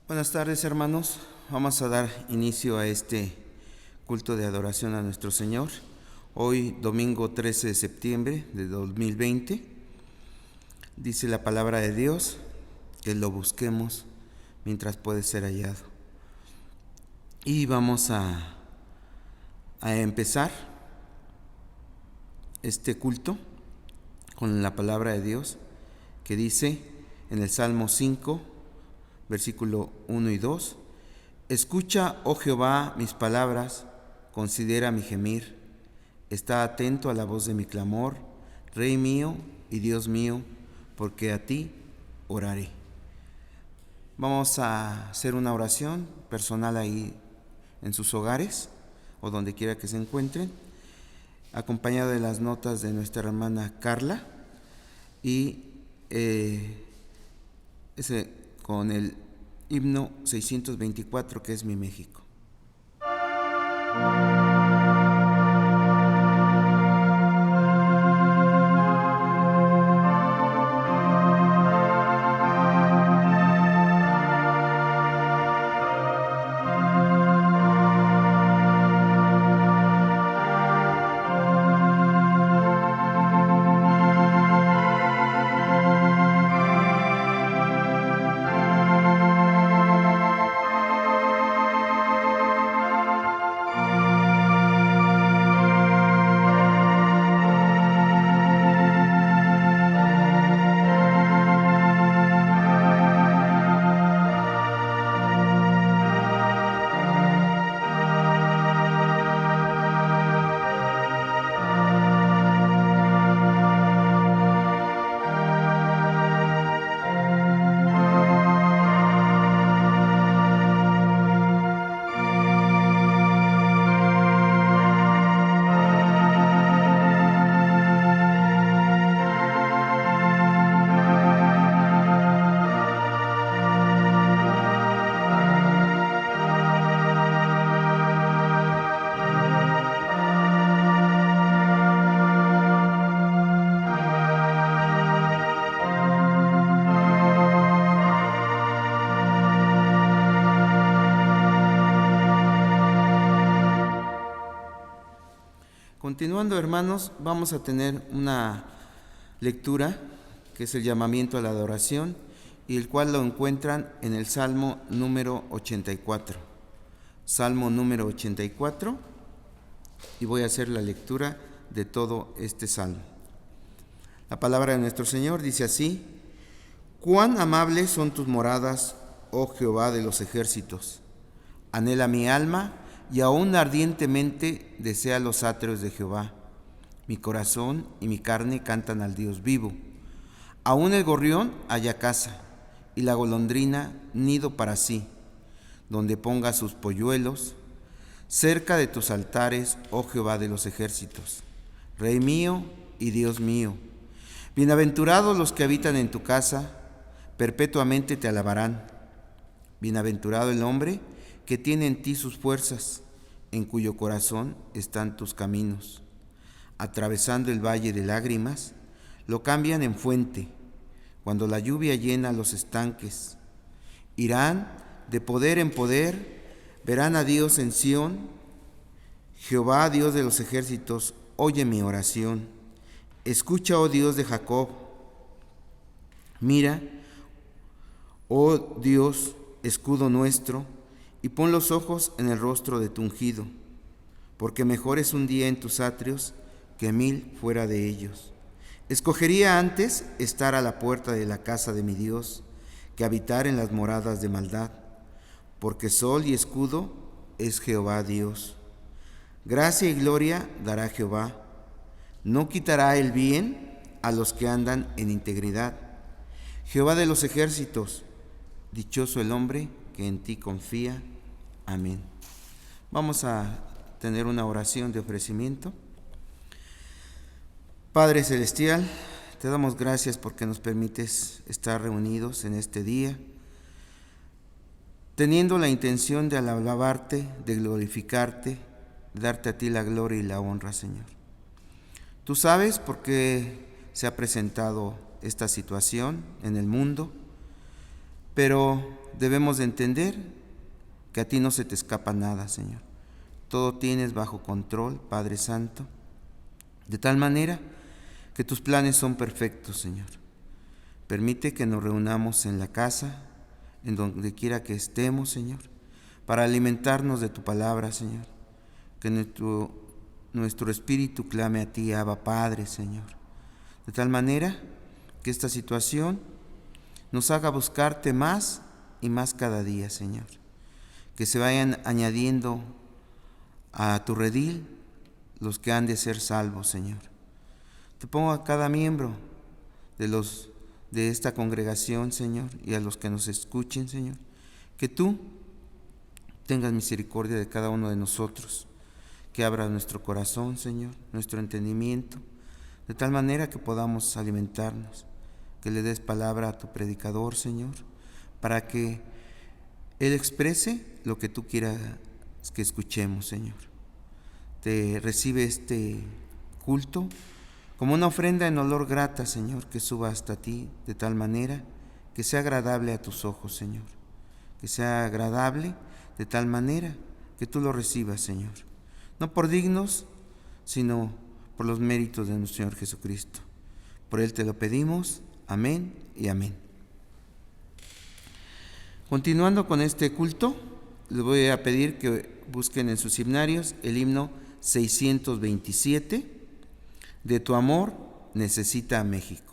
Buenas tardes, hermanos. Vamos a dar inicio a este culto de adoración a nuestro Señor. Hoy, domingo 13 de septiembre de 2020, dice la palabra de Dios que lo busquemos mientras puede ser hallado. Y vamos a empezar este culto con la palabra de Dios que dice en el Salmo 5, versículo 1 y 2, Escucha, oh Jehová, mis palabras, considera mi gemir, está atento a la voz de mi clamor, Rey mío y Dios mío, porque a ti oraré. Vamos a hacer una oración personal ahí en sus hogares o donde quiera que se encuentren, acompañada de las notas de nuestra hermana Carla y con el himno 624, que es Mi México. Continuando, hermanos, vamos a tener una lectura que es el llamamiento a la adoración y el cual lo encuentran en el Salmo número 84. Salmo número 84, y voy a hacer la lectura de todo este salmo. La palabra de nuestro Señor dice así: Cuán amables son tus moradas, oh Jehová de los ejércitos. Anhela mi alma y aún ardientemente desea los atrios de Jehová. Mi corazón y mi carne cantan al Dios vivo. Aún el gorrión halla casa, y la golondrina nido para sí, donde ponga sus polluelos, cerca de tus altares, oh Jehová de los ejércitos, Rey mío y Dios mío. Bienaventurados los que habitan en tu casa, perpetuamente te alabarán. Bienaventurado el hombre que tiene en ti sus fuerzas, en cuyo corazón están tus caminos. Atravesando el valle de lágrimas, lo cambian en fuente, cuando la lluvia llena los estanques. Irán de poder en poder, verán a Dios en Sión. Jehová, Dios de los ejércitos, oye mi oración. Escucha, oh Dios de Jacob. Mira, oh Dios, escudo nuestro, y pon los ojos en el rostro de tu ungido, porque mejor es un día en tus atrios que 1000 fuera de ellos. Escogería antes estar a la puerta de la casa de mi Dios, que habitar en las moradas de maldad, porque sol y escudo es Jehová Dios. Gracia y gloria dará Jehová, no quitará el bien a los que andan en integridad. Jehová de los ejércitos, dichoso el hombre que en ti confía. Amén. Vamos a tener una oración de ofrecimiento. Padre Celestial, te damos gracias porque nos permites estar reunidos en este día, teniendo la intención de alabarte, de glorificarte, de darte a ti la gloria y la honra, Señor. Tú sabes por qué se ha presentado esta situación en el mundo, pero debemos de entender que a ti no se te escapa nada, Señor. Todo tienes bajo control, Padre Santo, de tal manera que tus planes son perfectos, Señor. Permite que nos reunamos en la casa, en donde quiera que estemos, Señor, para alimentarnos de tu palabra, Señor. Que nuestro espíritu clame a ti, Abba Padre, Señor. De tal manera que esta situación nos haga buscarte más y más cada día, Señor. Que se vayan añadiendo a tu redil los que han de ser salvos, Señor. Te pongo a cada miembro de esta congregación, Señor, y a los que nos escuchen, Señor. Que tú tengas misericordia de cada uno de nosotros, que abra nuestro corazón, Señor, nuestro entendimiento, de tal manera que podamos alimentarnos, que le des palabra a tu predicador, Señor, para que Él exprese lo que tú quieras que escuchemos, Señor. Te recibe este culto como una ofrenda en olor grata, Señor, que suba hasta ti de tal manera que sea agradable a tus ojos, Señor. Que sea agradable de tal manera que tú lo recibas, Señor. No por dignos, sino por los méritos de nuestro Señor Jesucristo. Por Él te lo pedimos. Amén y amén. Continuando con este culto, les voy a pedir que busquen en sus himnarios el himno 627, De tu amor necesita México.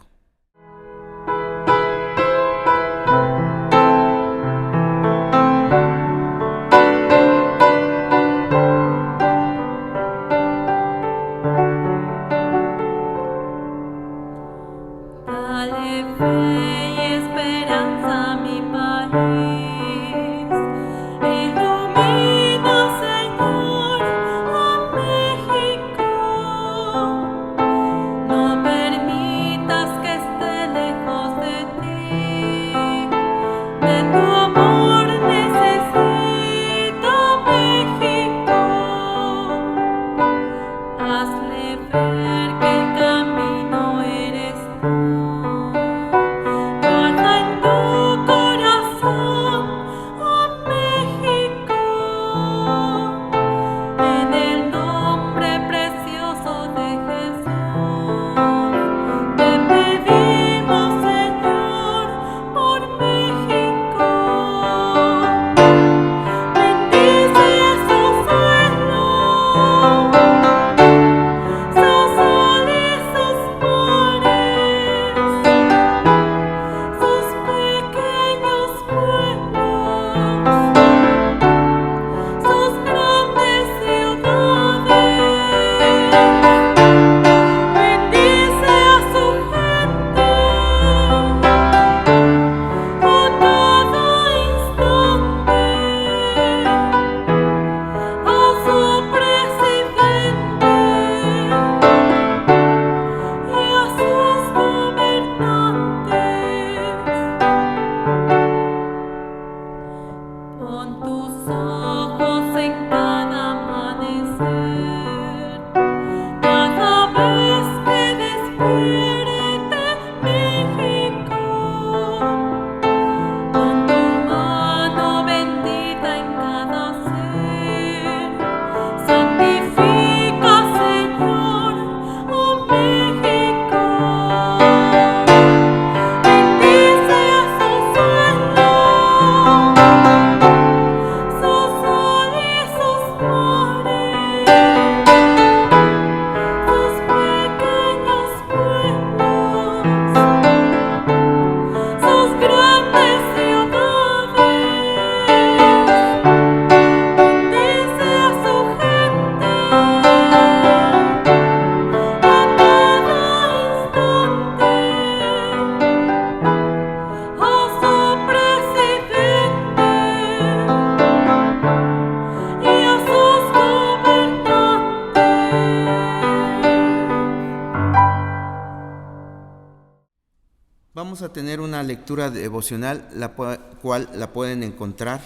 Vamos a tener una lectura devocional, la cual la pueden encontrar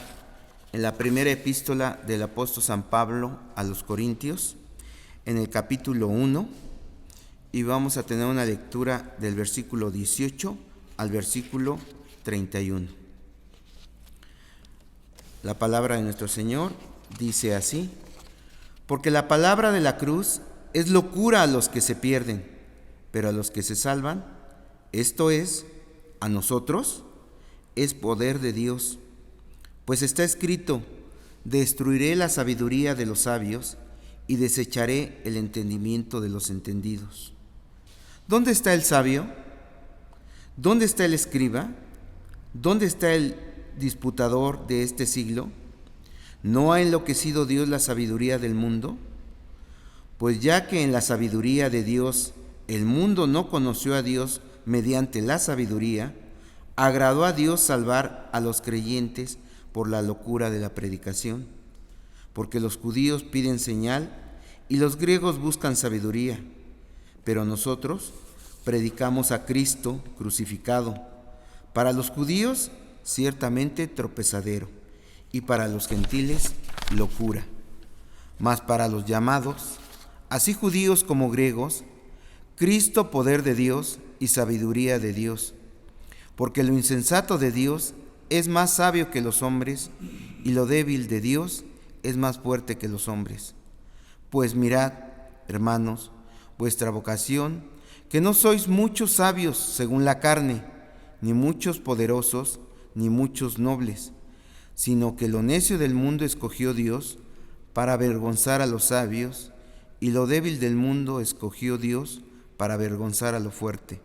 en la primera epístola del apóstol San Pablo a los Corintios, en el capítulo 1, y vamos a tener una lectura del versículo 18 al versículo 31. La palabra de nuestro Señor dice así: porque la palabra de la cruz es locura a los que se pierden, pero a los que se salvan, esto es, a nosotros, es poder de Dios. Pues está escrito: destruiré la sabiduría de los sabios y desecharé el entendimiento de los entendidos. ¿Dónde está el sabio? ¿Dónde está el escriba? ¿Dónde está el disputador de este siglo? ¿No ha enloquecido Dios la sabiduría del mundo? Pues ya que en la sabiduría de Dios el mundo no conoció a Dios mediante la sabiduría, agradó a Dios salvar a los creyentes por la locura de la predicación. Porque los judíos piden señal y los griegos buscan sabiduría, pero nosotros predicamos a Cristo crucificado, para los judíos ciertamente tropezadero, y para los gentiles locura, mas para los llamados, así judíos como griegos, Cristo poder de Dios y sabiduría de Dios, porque lo insensato de Dios es más sabio que los hombres, y lo débil de Dios es más fuerte que los hombres. Pues mirad, hermanos, vuestra vocación, que no sois muchos sabios según la carne, ni muchos poderosos, ni muchos nobles, sino que lo necio del mundo escogió Dios para avergonzar a los sabios, y lo débil del mundo escogió Dios para avergonzar a lo fuerte.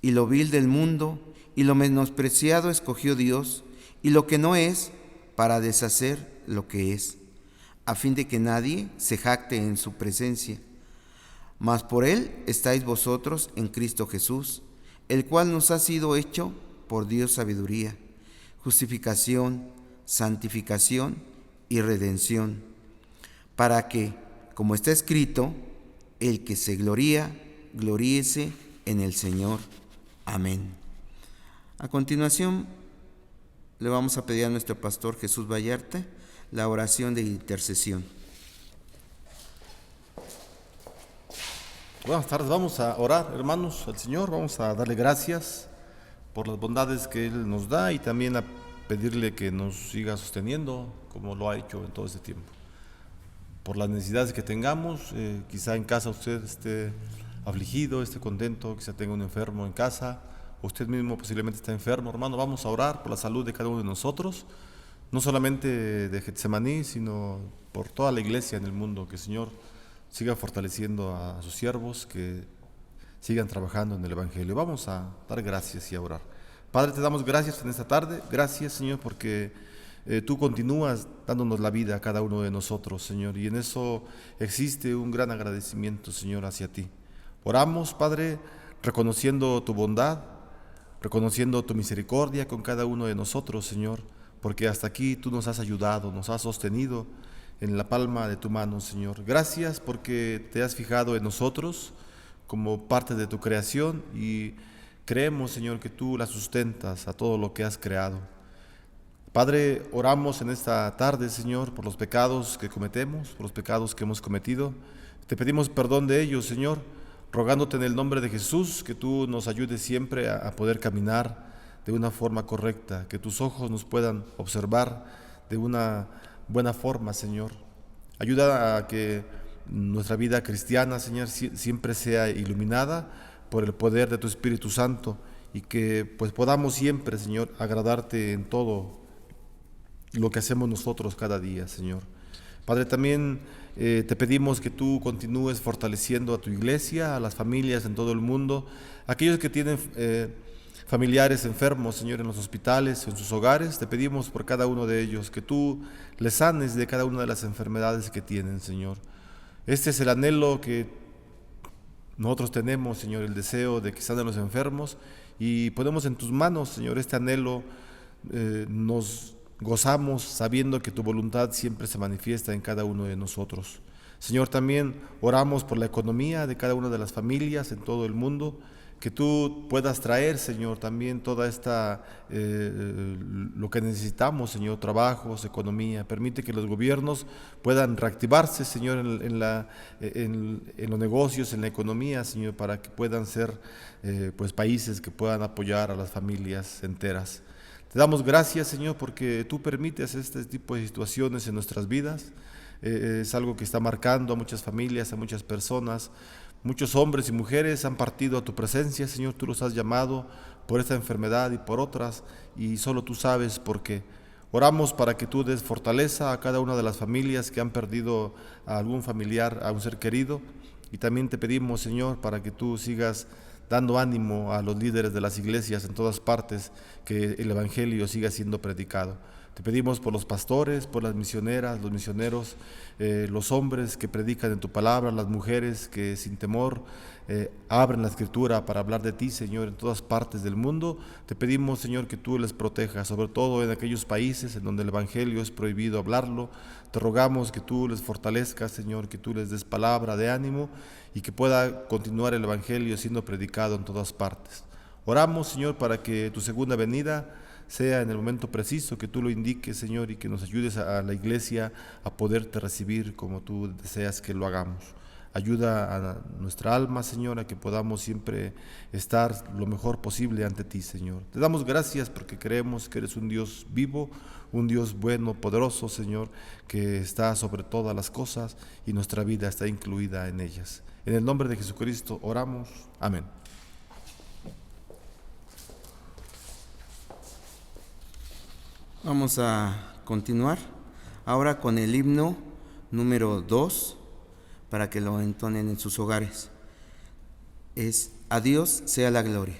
Y lo vil del mundo y lo menospreciado escogió Dios, y lo que no es, para deshacer lo que es, a fin de que nadie se jacte en su presencia. Mas por él estáis vosotros en Cristo Jesús, el cual nos ha sido hecho por Dios sabiduría, justificación, santificación y redención, para que, como está escrito, el que se gloría, gloríese en el Señor. Amén. A continuación, le vamos a pedir a nuestro pastor Jesús Vallarta la oración de intercesión. Buenas tardes, vamos a orar, hermanos, al Señor, vamos a darle gracias por las bondades que Él nos da y también a pedirle que nos siga sosteniendo como lo ha hecho en todo este tiempo. Por las necesidades que tengamos, quizá en casa usted esté afligido, esté contento, quizá tenga un enfermo en casa, usted mismo posiblemente está enfermo, hermano, vamos a orar por la salud de cada uno de nosotros, no solamente de Getsemaní, sino por toda la iglesia en el mundo, que el Señor siga fortaleciendo a sus siervos, que sigan trabajando en el Evangelio. Vamos a dar gracias y a orar. Padre, te damos gracias en esta tarde, gracias, Señor, porque tú continúas dándonos la vida a cada uno de nosotros, Señor, y en eso existe un gran agradecimiento, Señor, hacia ti. Oramos, Padre, reconociendo tu bondad, reconociendo tu misericordia con cada uno de nosotros, Señor, porque hasta aquí tú nos has ayudado, nos has sostenido en la palma de tu mano, Señor. Gracias porque te has fijado en nosotros como parte de tu creación y creemos, Señor, que tú la sustentas a todo lo que has creado. Padre, oramos en esta tarde, Señor, por los pecados que cometemos, por los pecados que hemos cometido. Te pedimos perdón de ellos, Señor, rogándote en el nombre de Jesús que tú nos ayudes siempre a poder caminar de una forma correcta, que tus ojos nos puedan observar de una buena forma, Señor. Ayuda a que nuestra vida cristiana, Señor, siempre sea iluminada por el poder de tu Espíritu Santo y que pues podamos siempre, Señor, agradarte en todo lo que hacemos nosotros cada día, Señor. Padre, también te pedimos que tú continúes fortaleciendo a tu iglesia, a las familias en todo el mundo, aquellos que tienen familiares enfermos, Señor, en los hospitales, en sus hogares. Te pedimos por cada uno de ellos que tú les sanes de cada una de las enfermedades que tienen, Señor. Este es el anhelo que nosotros tenemos, Señor, el deseo de que sanen los enfermos, y ponemos en tus manos, Señor, este anhelo. Nos gozamos sabiendo que tu voluntad siempre se manifiesta en cada uno de nosotros. Señor, también oramos por la economía de cada una de las familias en todo el mundo, que tú puedas traer, Señor, también toda esta, lo que necesitamos, Señor, trabajos, economía. Permite que los gobiernos puedan reactivarse, Señor, en los negocios, en la economía, Señor, para que puedan ser pues países que puedan apoyar a las familias enteras. Te damos gracias, Señor, porque tú permites este tipo de situaciones en nuestras vidas. Es algo que está marcando a muchas familias, a muchas personas. Muchos hombres y mujeres han partido a tu presencia, Señor. Tú los has llamado por esta enfermedad y por otras, y solo tú sabes por qué. Oramos para que tú des fortaleza a cada una de las familias que han perdido a algún familiar, a un ser querido. Y también te pedimos, Señor, para que tú sigas dando ánimo a los líderes de las iglesias en todas partes, que el Evangelio siga siendo predicado. Te pedimos por los pastores, por las misioneras, los misioneros, los hombres que predican en tu palabra, las mujeres que sin temor abren la Escritura para hablar de ti, Señor, en todas partes del mundo. Te pedimos, Señor, que tú les protejas, sobre todo en aquellos países en donde el Evangelio es prohibido hablarlo. Te rogamos que tú les fortalezcas, Señor, que tú les des palabra de ánimo y que pueda continuar el Evangelio siendo predicado en todas partes. Oramos, Señor, para que tu segunda venida sea en el momento preciso, que tú lo indiques, Señor, y que nos ayudes a la iglesia a poderte recibir como tú deseas que lo hagamos. Ayuda a nuestra alma, Señor, a que podamos siempre estar lo mejor posible ante ti, Señor. Te damos gracias porque creemos que eres un Dios vivo, un Dios bueno, poderoso, Señor, que está sobre todas las cosas y nuestra vida está incluida en ellas. En el nombre de Jesucristo oramos. Amén. Vamos a continuar ahora con el himno número 2 para que lo entonen en sus hogares. Es A Dios sea la gloria.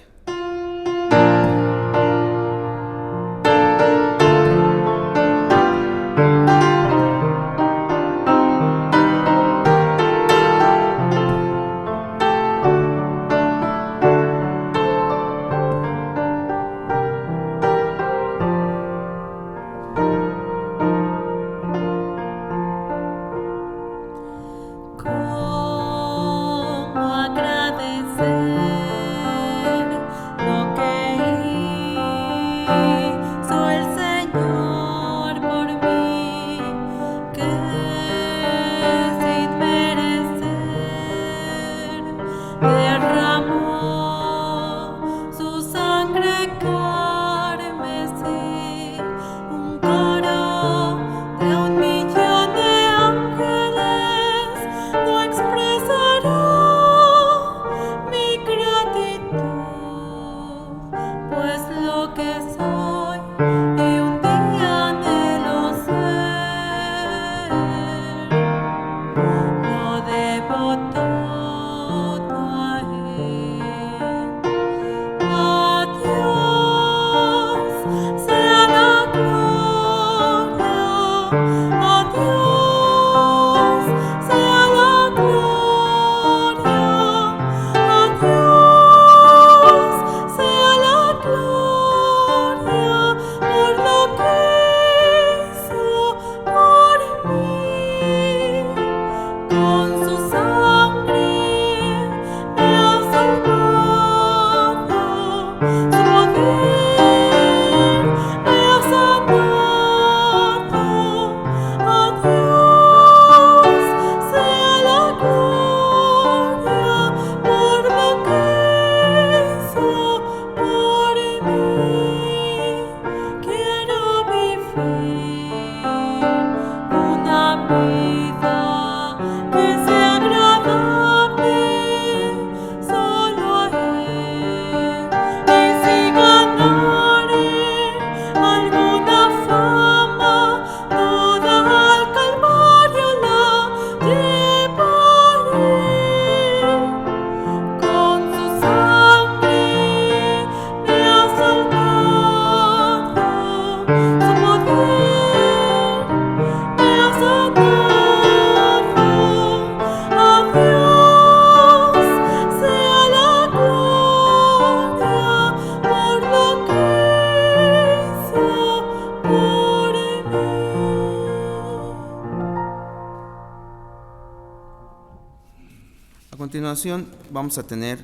A continuación vamos a tener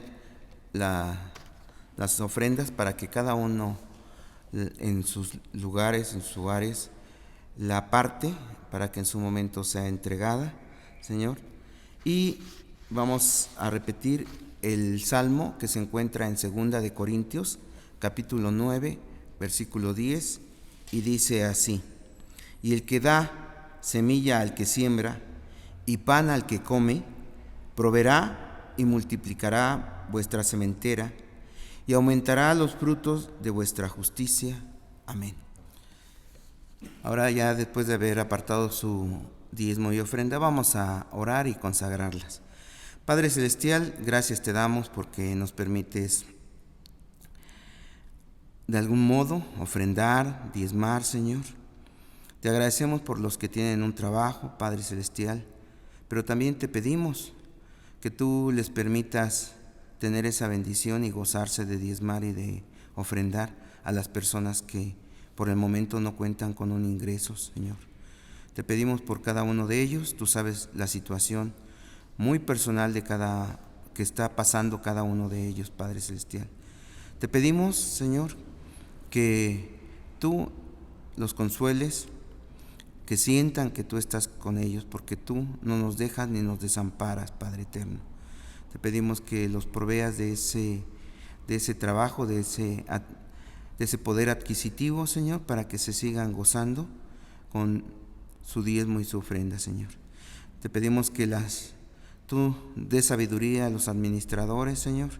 las ofrendas para que cada uno en sus lugares, la aparte para que en su momento sea entregada, Señor. Y vamos a repetir el salmo que se encuentra en 2 de Corintios, capítulo 9, versículo 10, y dice así: y el que da semilla al que siembra y pan al que come, proveerá y multiplicará vuestra sementera y aumentará los frutos de vuestra justicia. Amén. Ahora, ya después de haber apartado su diezmo y ofrenda, vamos a orar y consagrarlas. Padre Celestial, gracias te damos porque nos permites de algún modo ofrendar, diezmar, Señor. Te agradecemos por los que tienen un trabajo, Padre Celestial, pero también te pedimos que tú les permitas tener esa bendición y gozarse de diezmar y de ofrendar a las personas que por el momento no cuentan con un ingreso, Señor. Te pedimos por cada uno de ellos. Tú sabes la situación muy personal de que está pasando cada uno de ellos, Padre Celestial. Te pedimos, Señor, que tú los consueles, que sientan que tú estás con ellos, porque tú no nos dejas ni nos desamparas, Padre eterno. Te pedimos que los proveas de ese trabajo, de ese poder adquisitivo, Señor, para que se sigan gozando con su diezmo y su ofrenda, Señor. Te pedimos que tú des sabiduría a los administradores, Señor,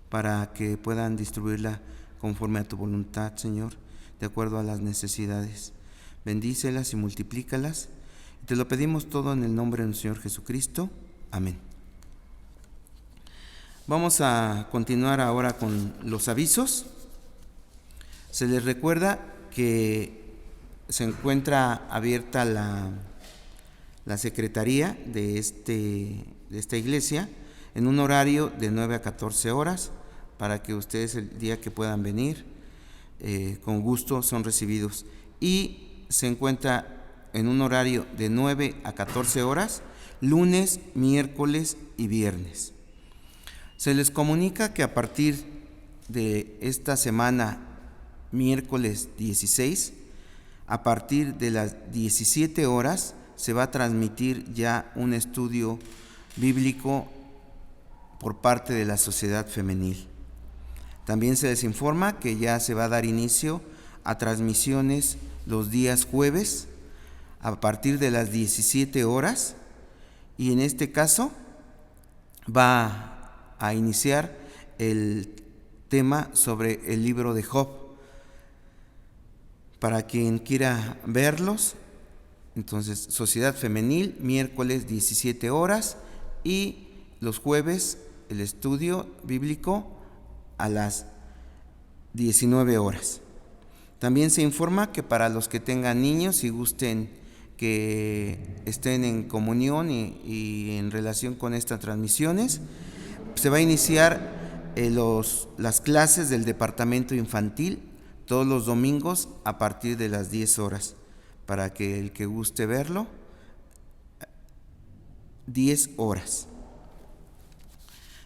para que puedan distribuirla conforme a tu voluntad, Señor, de acuerdo a las necesidades. Bendícelas y multiplícalas. Te lo pedimos todo en el nombre de nuestro Señor Jesucristo. Amén. Vamos a continuar ahora con los avisos. Se les recuerda que se encuentra abierta la secretaría de esta iglesia en un horario de 9 a 14 horas para que ustedes el día que puedan venir con gusto son recibidos. Y se encuentra en un horario de 9 a 14 horas lunes, miércoles y viernes. Se les comunica que a partir de esta semana, miércoles 16, a partir de las 17 horas, se va a transmitir ya un estudio bíblico por parte de la Sociedad Femenil. También se les informa que ya se va a dar inicio a transmisiones los días jueves a partir de las 17 horas, y en este caso va a iniciar el tema sobre el libro de Job. Para quien quiera verlos, entonces Sociedad Femenil, miércoles 17 horas, y los jueves el estudio bíblico a las 19 horas. También se informa que para los que tengan niños y gusten que estén en comunión y en relación con estas transmisiones, se va a iniciar las clases del departamento infantil todos los domingos a partir de las 10 horas, para que el que guste verlo, 10 horas.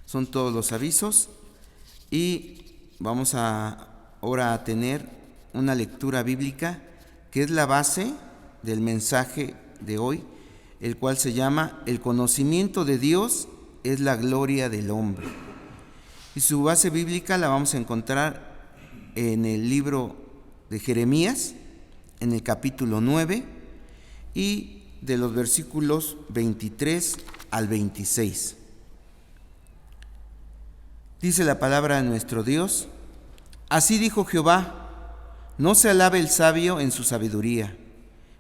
Son todos los avisos, y vamos ahora a tener una lectura bíblica que es la base del mensaje de hoy, el cual se llama El conocimiento de Dios es la gloria del hombre. Y su base bíblica la vamos a encontrar en el libro de Jeremías, en el capítulo 9, y de los versículos 23 al 26. Dice la palabra de nuestro Dios: así dijo Jehová, no se alabe el sabio en su sabiduría,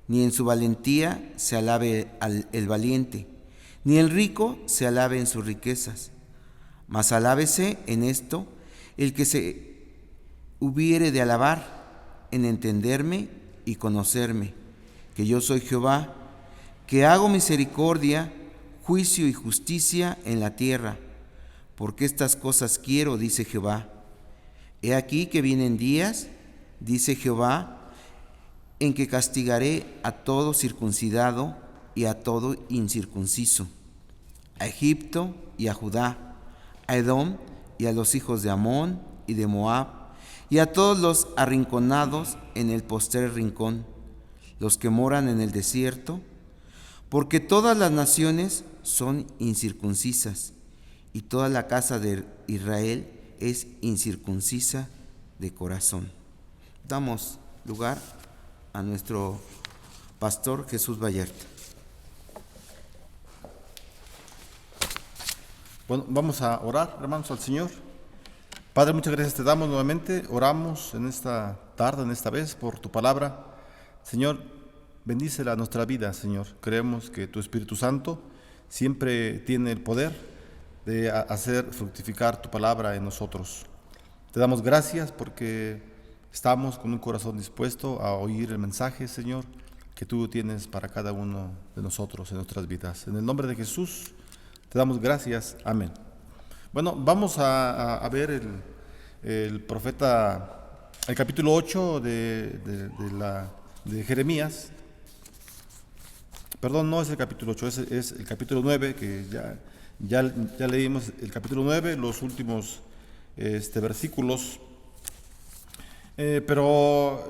ni en su valentía se alabe el valiente, ni el rico se alabe en sus riquezas, mas alábese en esto el que se hubiere de alabar, en entenderme y conocerme, que yo soy Jehová, que hago misericordia, juicio y justicia en la tierra, porque estas cosas quiero, dice Jehová. He aquí que vienen días, dice Jehová, en que castigaré a todo circuncidado y a todo incircunciso, a Egipto y a Judá, a Edom y a los hijos de Amón y de Moab, y a todos los arrinconados en el postrer rincón, los que moran en el desierto, porque todas las naciones son incircuncisas, y toda la casa de Israel es incircuncisa de corazón. damos lugar a nuestro pastor Jesús Vallarta. Bueno, vamos a orar, hermanos, al Señor. Padre, muchas gracias te damos nuevamente. Oramos en esta tarde, en esta vez, por tu palabra. Señor, bendícela a nuestra vida, Señor. Creemos que tu Espíritu Santo siempre tiene el poder de hacer fructificar tu palabra en nosotros. Te damos gracias porque estamos con un corazón dispuesto a oír el mensaje, Señor, que tú tienes para cada uno de nosotros en nuestras vidas. En el nombre de Jesús te damos gracias. Amén. Bueno, vamos a ver el profeta, el capítulo 8 de Jeremías. Perdón, no es el capítulo 8, es el capítulo 9, que ya leímos el capítulo 9, los últimos versículos. Pero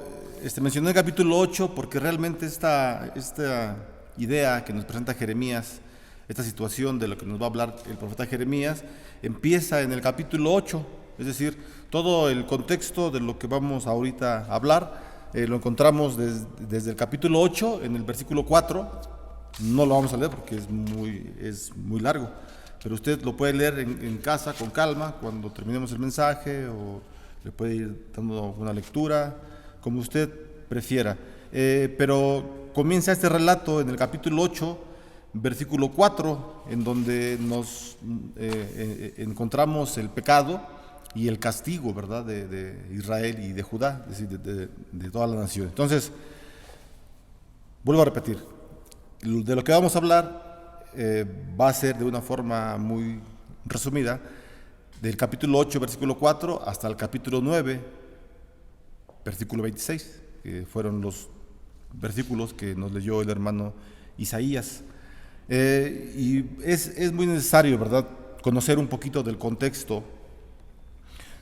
mencioné el capítulo 8 porque realmente esta idea que nos presenta Jeremías, esta situación de lo que nos va a hablar el profeta Jeremías, empieza en el capítulo 8, es decir, todo el contexto de lo que vamos ahorita a hablar lo encontramos desde el capítulo 8 en el versículo 4. No lo vamos a leer porque es muy largo, pero usted lo puede leer en casa con calma cuando terminemos el mensaje, o le puede ir dando una lectura, como usted prefiera. Pero comienza este relato en el capítulo 8, versículo 4, en donde nos encontramos el pecado y el castigo, ¿verdad?, de Israel y de Judá, es decir, de toda la nación. Entonces, vuelvo a repetir, de lo que vamos a hablar va a ser de una forma muy resumida, del capítulo 8, versículo 4, hasta el capítulo 9, versículo 26, que fueron los versículos que nos leyó el hermano Isaías. Y es muy necesario, ¿verdad?, conocer un poquito del contexto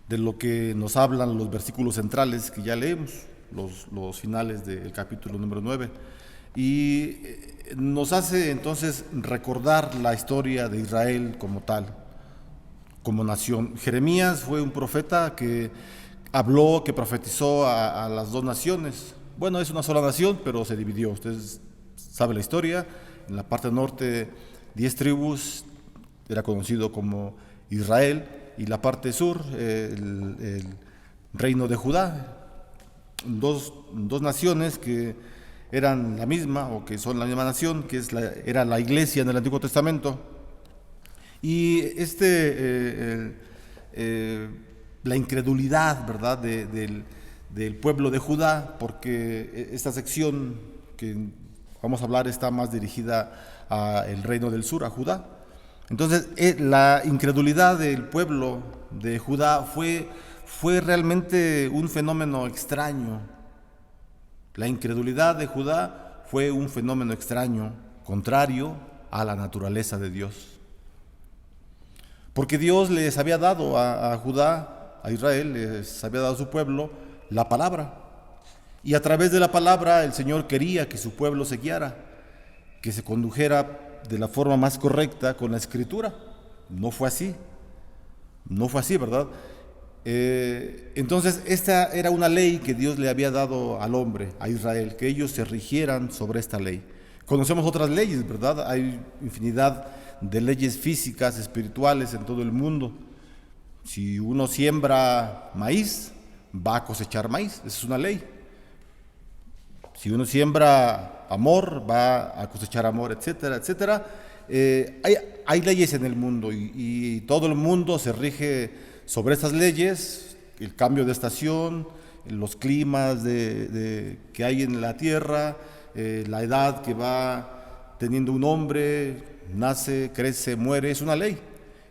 de lo que nos hablan los versículos centrales que ya leemos, los finales del capítulo número 9. Y nos hace entonces recordar la historia de Israel como tal, como nación. Jeremías fue un profeta que habló, que profetizó a las dos naciones. Bueno, es una sola nación, pero se dividió. Ustedes saben la historia. En la parte norte, 10 tribus, era conocido como Israel, y la parte sur, el reino de Judá. Dos naciones que eran la misma, o que son la misma nación, que era la iglesia en el Antiguo Testamento. Y la incredulidad, ¿verdad?, del pueblo de Judá, porque esta sección que vamos a hablar está más dirigida al reino del sur, a Judá. Entonces, la incredulidad del pueblo de Judá fue realmente un fenómeno extraño. La incredulidad de Judá fue un fenómeno extraño, contrario a la naturaleza de Dios. Porque Dios les había dado a Judá, a Israel, les había dado a su pueblo la palabra. Y a través de la palabra el Señor quería que su pueblo se guiara, que se condujera de la forma más correcta con la Escritura. No fue así, ¿verdad? Entonces esta era una ley que Dios le había dado al hombre, a Israel, que ellos se rigieran sobre esta ley. Conocemos otras leyes, ¿verdad? Hay infinidad de leyes físicas, espirituales en todo el mundo. Si uno siembra maíz, va a cosechar maíz, esa es una ley. Si uno siembra amor, va a cosechar amor, etcétera, etcétera. Hay leyes en el mundo y todo el mundo se rige sobre estas leyes, el cambio de estación, los climas que hay en la tierra, la edad que va teniendo un hombre, nace, crece, muere, es una ley.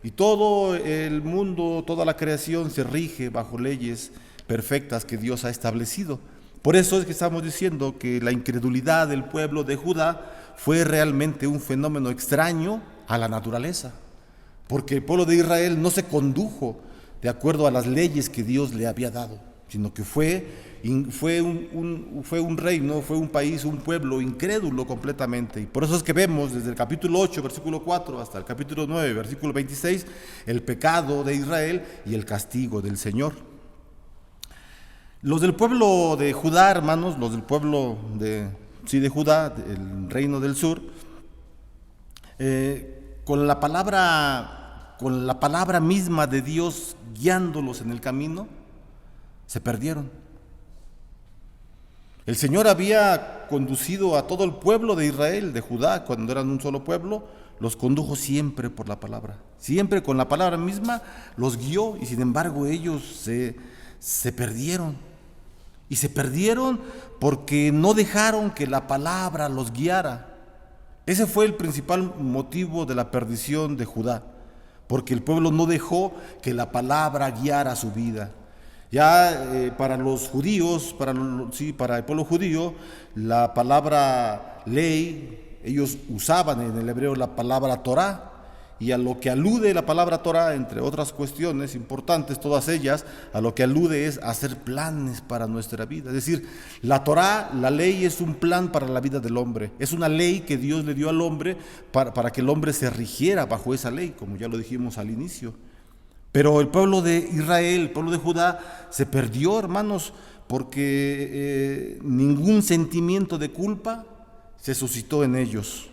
Y todo el mundo, toda la creación se rige bajo leyes perfectas que Dios ha establecido. Por eso es que estamos diciendo que la incredulidad del pueblo de Judá fue realmente un fenómeno extraño a la naturaleza, porque el pueblo de Israel no se condujo de acuerdo a las leyes que Dios le había dado, sino que fue un reino, fue un país, un pueblo incrédulo completamente. Y por eso es que vemos desde el capítulo 8, versículo 4, hasta el capítulo 9, versículo 26, el pecado de Israel y el castigo del Señor. Los del pueblo de Judá, hermanos, los del pueblo de Judá, el reino del sur, con la palabra misma de Dios guiándolos en el camino, se perdieron. El Señor había conducido a todo el pueblo de Israel, de Judá, cuando eran un solo pueblo, los condujo siempre por la palabra. Siempre con la palabra misma los guió, y sin embargo ellos se perdieron. Y se perdieron porque no dejaron que la palabra los guiara. Ese fue el principal motivo de la perdición de Judá, porque el pueblo no dejó que la palabra guiara su vida. Ya para los judíos, para el pueblo judío, la palabra ley, ellos usaban en el hebreo la palabra Torá, y a lo que alude la palabra Torá, entre otras cuestiones importantes, todas ellas, a lo que alude es a hacer planes para nuestra vida. Es decir, la Torá, la ley, es un plan para la vida del hombre. Es una ley que Dios le dio al hombre para que el hombre se rigiera bajo esa ley, como ya lo dijimos al inicio. Pero el pueblo de Israel, el pueblo de Judá, se perdió, hermanos, porque ningún sentimiento de culpa se suscitó en ellos.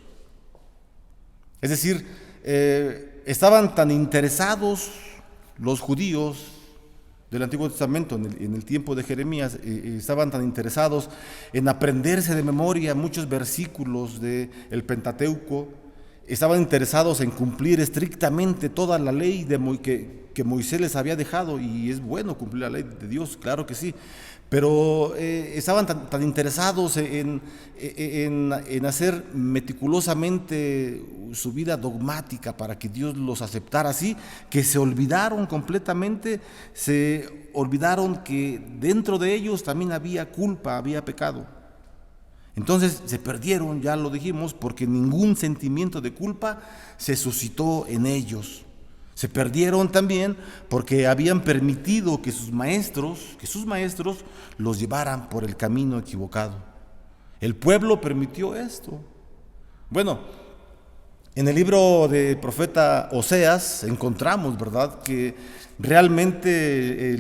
Es decir, estaban tan interesados los judíos del Antiguo Testamento en el tiempo de Jeremías, estaban tan interesados en aprenderse de memoria muchos versículos del Pentateuco, estaban interesados en cumplir estrictamente toda la ley que Moisés les había dejado, y es bueno cumplir la ley de Dios, claro que sí, pero estaban tan interesados en hacer meticulosamente su vida dogmática para que Dios los aceptara así, que se olvidaron completamente, se olvidaron que dentro de ellos también había culpa, había pecado. Entonces se perdieron, ya lo dijimos, porque ningún sentimiento de culpa se suscitó en ellos. Se perdieron también porque habían permitido que sus maestros los llevaran por el camino equivocado. El pueblo permitió esto. Bueno, en el libro del profeta Oseas encontramos, ¿verdad?, que realmente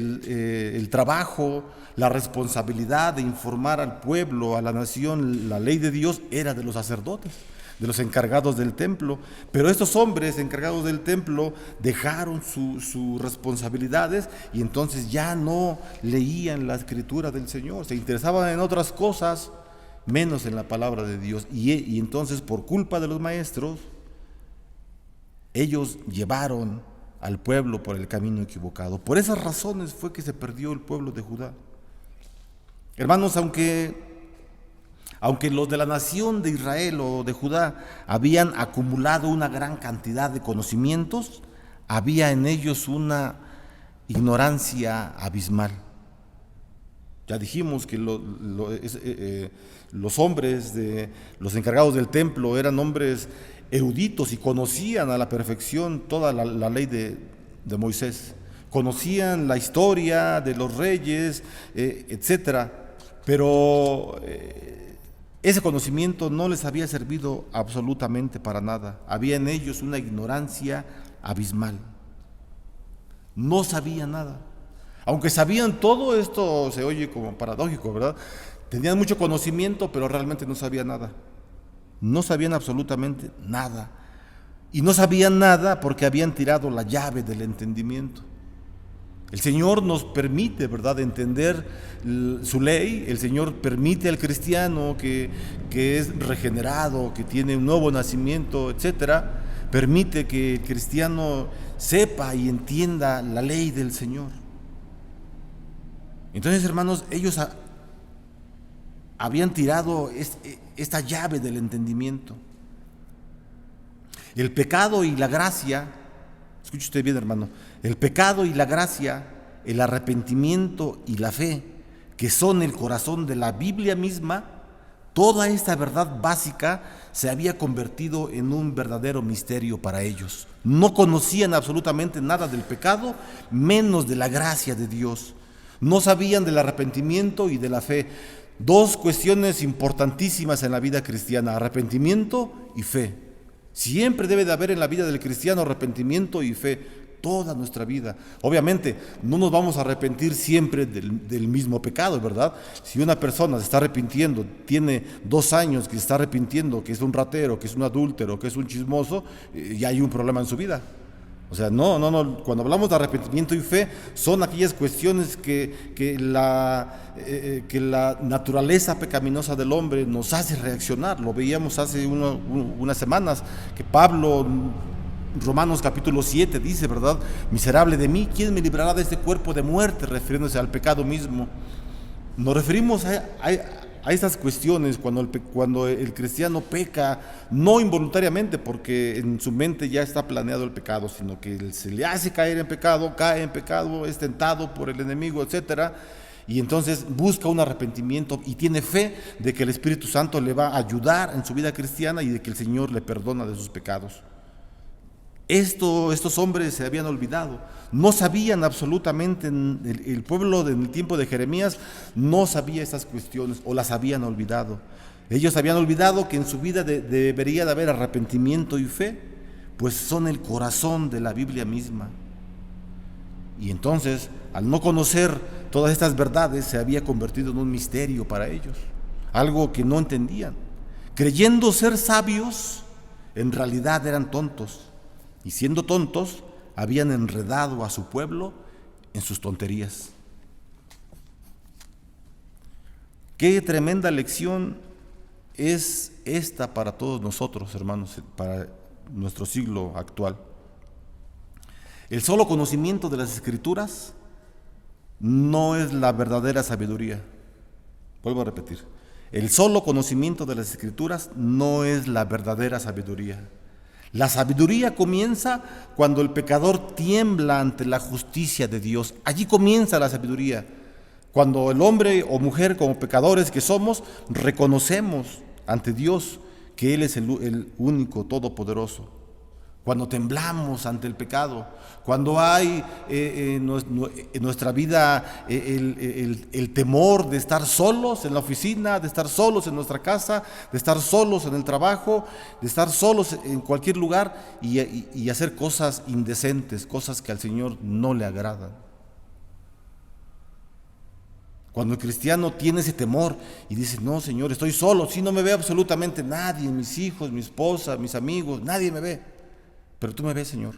el trabajo, la responsabilidad de informar al pueblo, a la nación, la ley de Dios era de los sacerdotes, de los encargados del templo. Pero estos hombres encargados del templo dejaron sus responsabilidades y entonces ya no leían la escritura del Señor, se interesaban en otras cosas menos en la palabra de Dios, y entonces por culpa de los maestros ellos llevaron al pueblo por el camino equivocado. Por esas razones fue que se perdió el pueblo de Judá. Hermanos, aunque los de la nación de Israel o de Judá habían acumulado una gran cantidad de conocimientos, había en ellos una ignorancia abismal. Ya dijimos que los hombres, los encargados del templo, eran hombres eruditos y conocían a la perfección toda la ley de Moisés. Conocían la historia de los reyes, etcétera. Pero ese conocimiento no les había servido absolutamente para nada. Había en ellos una ignorancia abismal. No sabían nada. Aunque sabían todo, esto se oye como paradójico, ¿verdad? Tenían mucho conocimiento, pero realmente no sabían nada. No sabían absolutamente nada. Y no sabían nada porque habían tirado la llave del entendimiento. El Señor nos permite, ¿verdad?, entender su ley. El Señor permite al cristiano que es regenerado, que tiene un nuevo nacimiento, etcétera, permite que el cristiano sepa y entienda la ley del Señor. Entonces, hermanos, ellos habían tirado esta llave del entendimiento. El pecado y la gracia, escuche usted bien, hermano, el pecado y la gracia, el arrepentimiento y la fe, que son el corazón de la Biblia misma, toda esta verdad básica se había convertido en un verdadero misterio para ellos. No conocían absolutamente nada del pecado, menos de la gracia de Dios. No sabían del arrepentimiento y de la fe. Dos cuestiones importantísimas en la vida cristiana: arrepentimiento y fe. Siempre debe de haber en la vida del cristiano arrepentimiento y fe. toda nuestra vida. Obviamente, no nos vamos a arrepentir siempre del mismo pecado, ¿verdad? Si una persona se está arrepintiendo, tiene 2 años que se está arrepintiendo, que es un ratero, que es un adúltero, que es un chismoso, ya hay un problema en su vida. O sea, no, cuando hablamos de arrepentimiento y fe, son aquellas cuestiones que la naturaleza pecaminosa del hombre nos hace reaccionar. Lo veíamos hace unas semanas, que Pablo, Romanos capítulo 7, dice, ¿verdad? Miserable de mí, ¿quién me librará de este cuerpo de muerte? Refiriéndose al pecado mismo. Nos referimos a estas cuestiones cuando el cristiano peca, no involuntariamente porque en su mente ya está planeado el pecado, sino que se le hace caer en pecado, cae en pecado, es tentado por el enemigo, etcétera, y entonces busca un arrepentimiento y tiene fe de que el Espíritu Santo le va a ayudar en su vida cristiana y de que el Señor le perdona de sus pecados. Estos hombres se habían olvidado, no sabían absolutamente, el pueblo en el tiempo de Jeremías no sabía esas cuestiones o las habían olvidado. Ellos habían olvidado que en su vida debería de haber arrepentimiento y fe, pues son el corazón de la Biblia misma. Y entonces, al no conocer todas estas verdades, se había convertido en un misterio para ellos, algo que no entendían. Creyendo ser sabios, en realidad eran tontos. Y siendo tontos, habían enredado a su pueblo en sus tonterías. Qué tremenda lección es esta para todos nosotros, hermanos, para nuestro siglo actual. El solo conocimiento de las Escrituras no es la verdadera sabiduría. Vuelvo a repetir. El solo conocimiento de las Escrituras no es la verdadera sabiduría. La sabiduría comienza cuando el pecador tiembla ante la justicia de Dios. Allí comienza la sabiduría. Cuando el hombre o mujer, como pecadores que somos, reconocemos ante Dios que Él es el único todopoderoso. Cuando temblamos ante el pecado, cuando hay en nuestra vida el temor de estar solos en la oficina, de estar solos en nuestra casa, de estar solos en el trabajo, de estar solos en cualquier lugar y hacer cosas indecentes, cosas que al Señor no le agradan. Cuando el cristiano tiene ese temor y dice, no, Señor, estoy solo, si no me ve absolutamente nadie, mis hijos, mi esposa, mis amigos, nadie me ve. Pero tú me ves, Señor,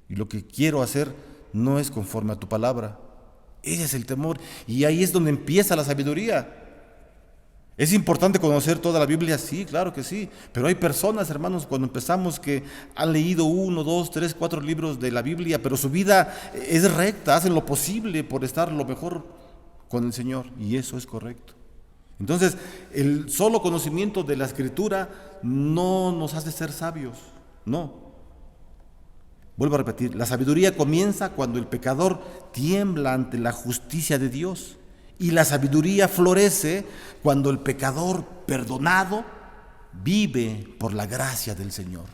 y lo que quiero hacer no es conforme a tu palabra. Ese es el temor, y ahí es donde empieza la sabiduría. ¿Es importante conocer toda la Biblia? Sí, claro que sí, pero hay personas, hermanos, cuando empezamos que han leído 1, 2, 3, 4 libros de la Biblia, pero su vida es recta, hacen lo posible por estar lo mejor con el Señor, y eso es correcto. Entonces, el solo conocimiento de la Escritura no nos hace ser sabios, no. Vuelvo a repetir, la sabiduría comienza cuando el pecador tiembla ante la justicia de Dios, y la sabiduría florece cuando el pecador perdonado vive por la gracia del Señor.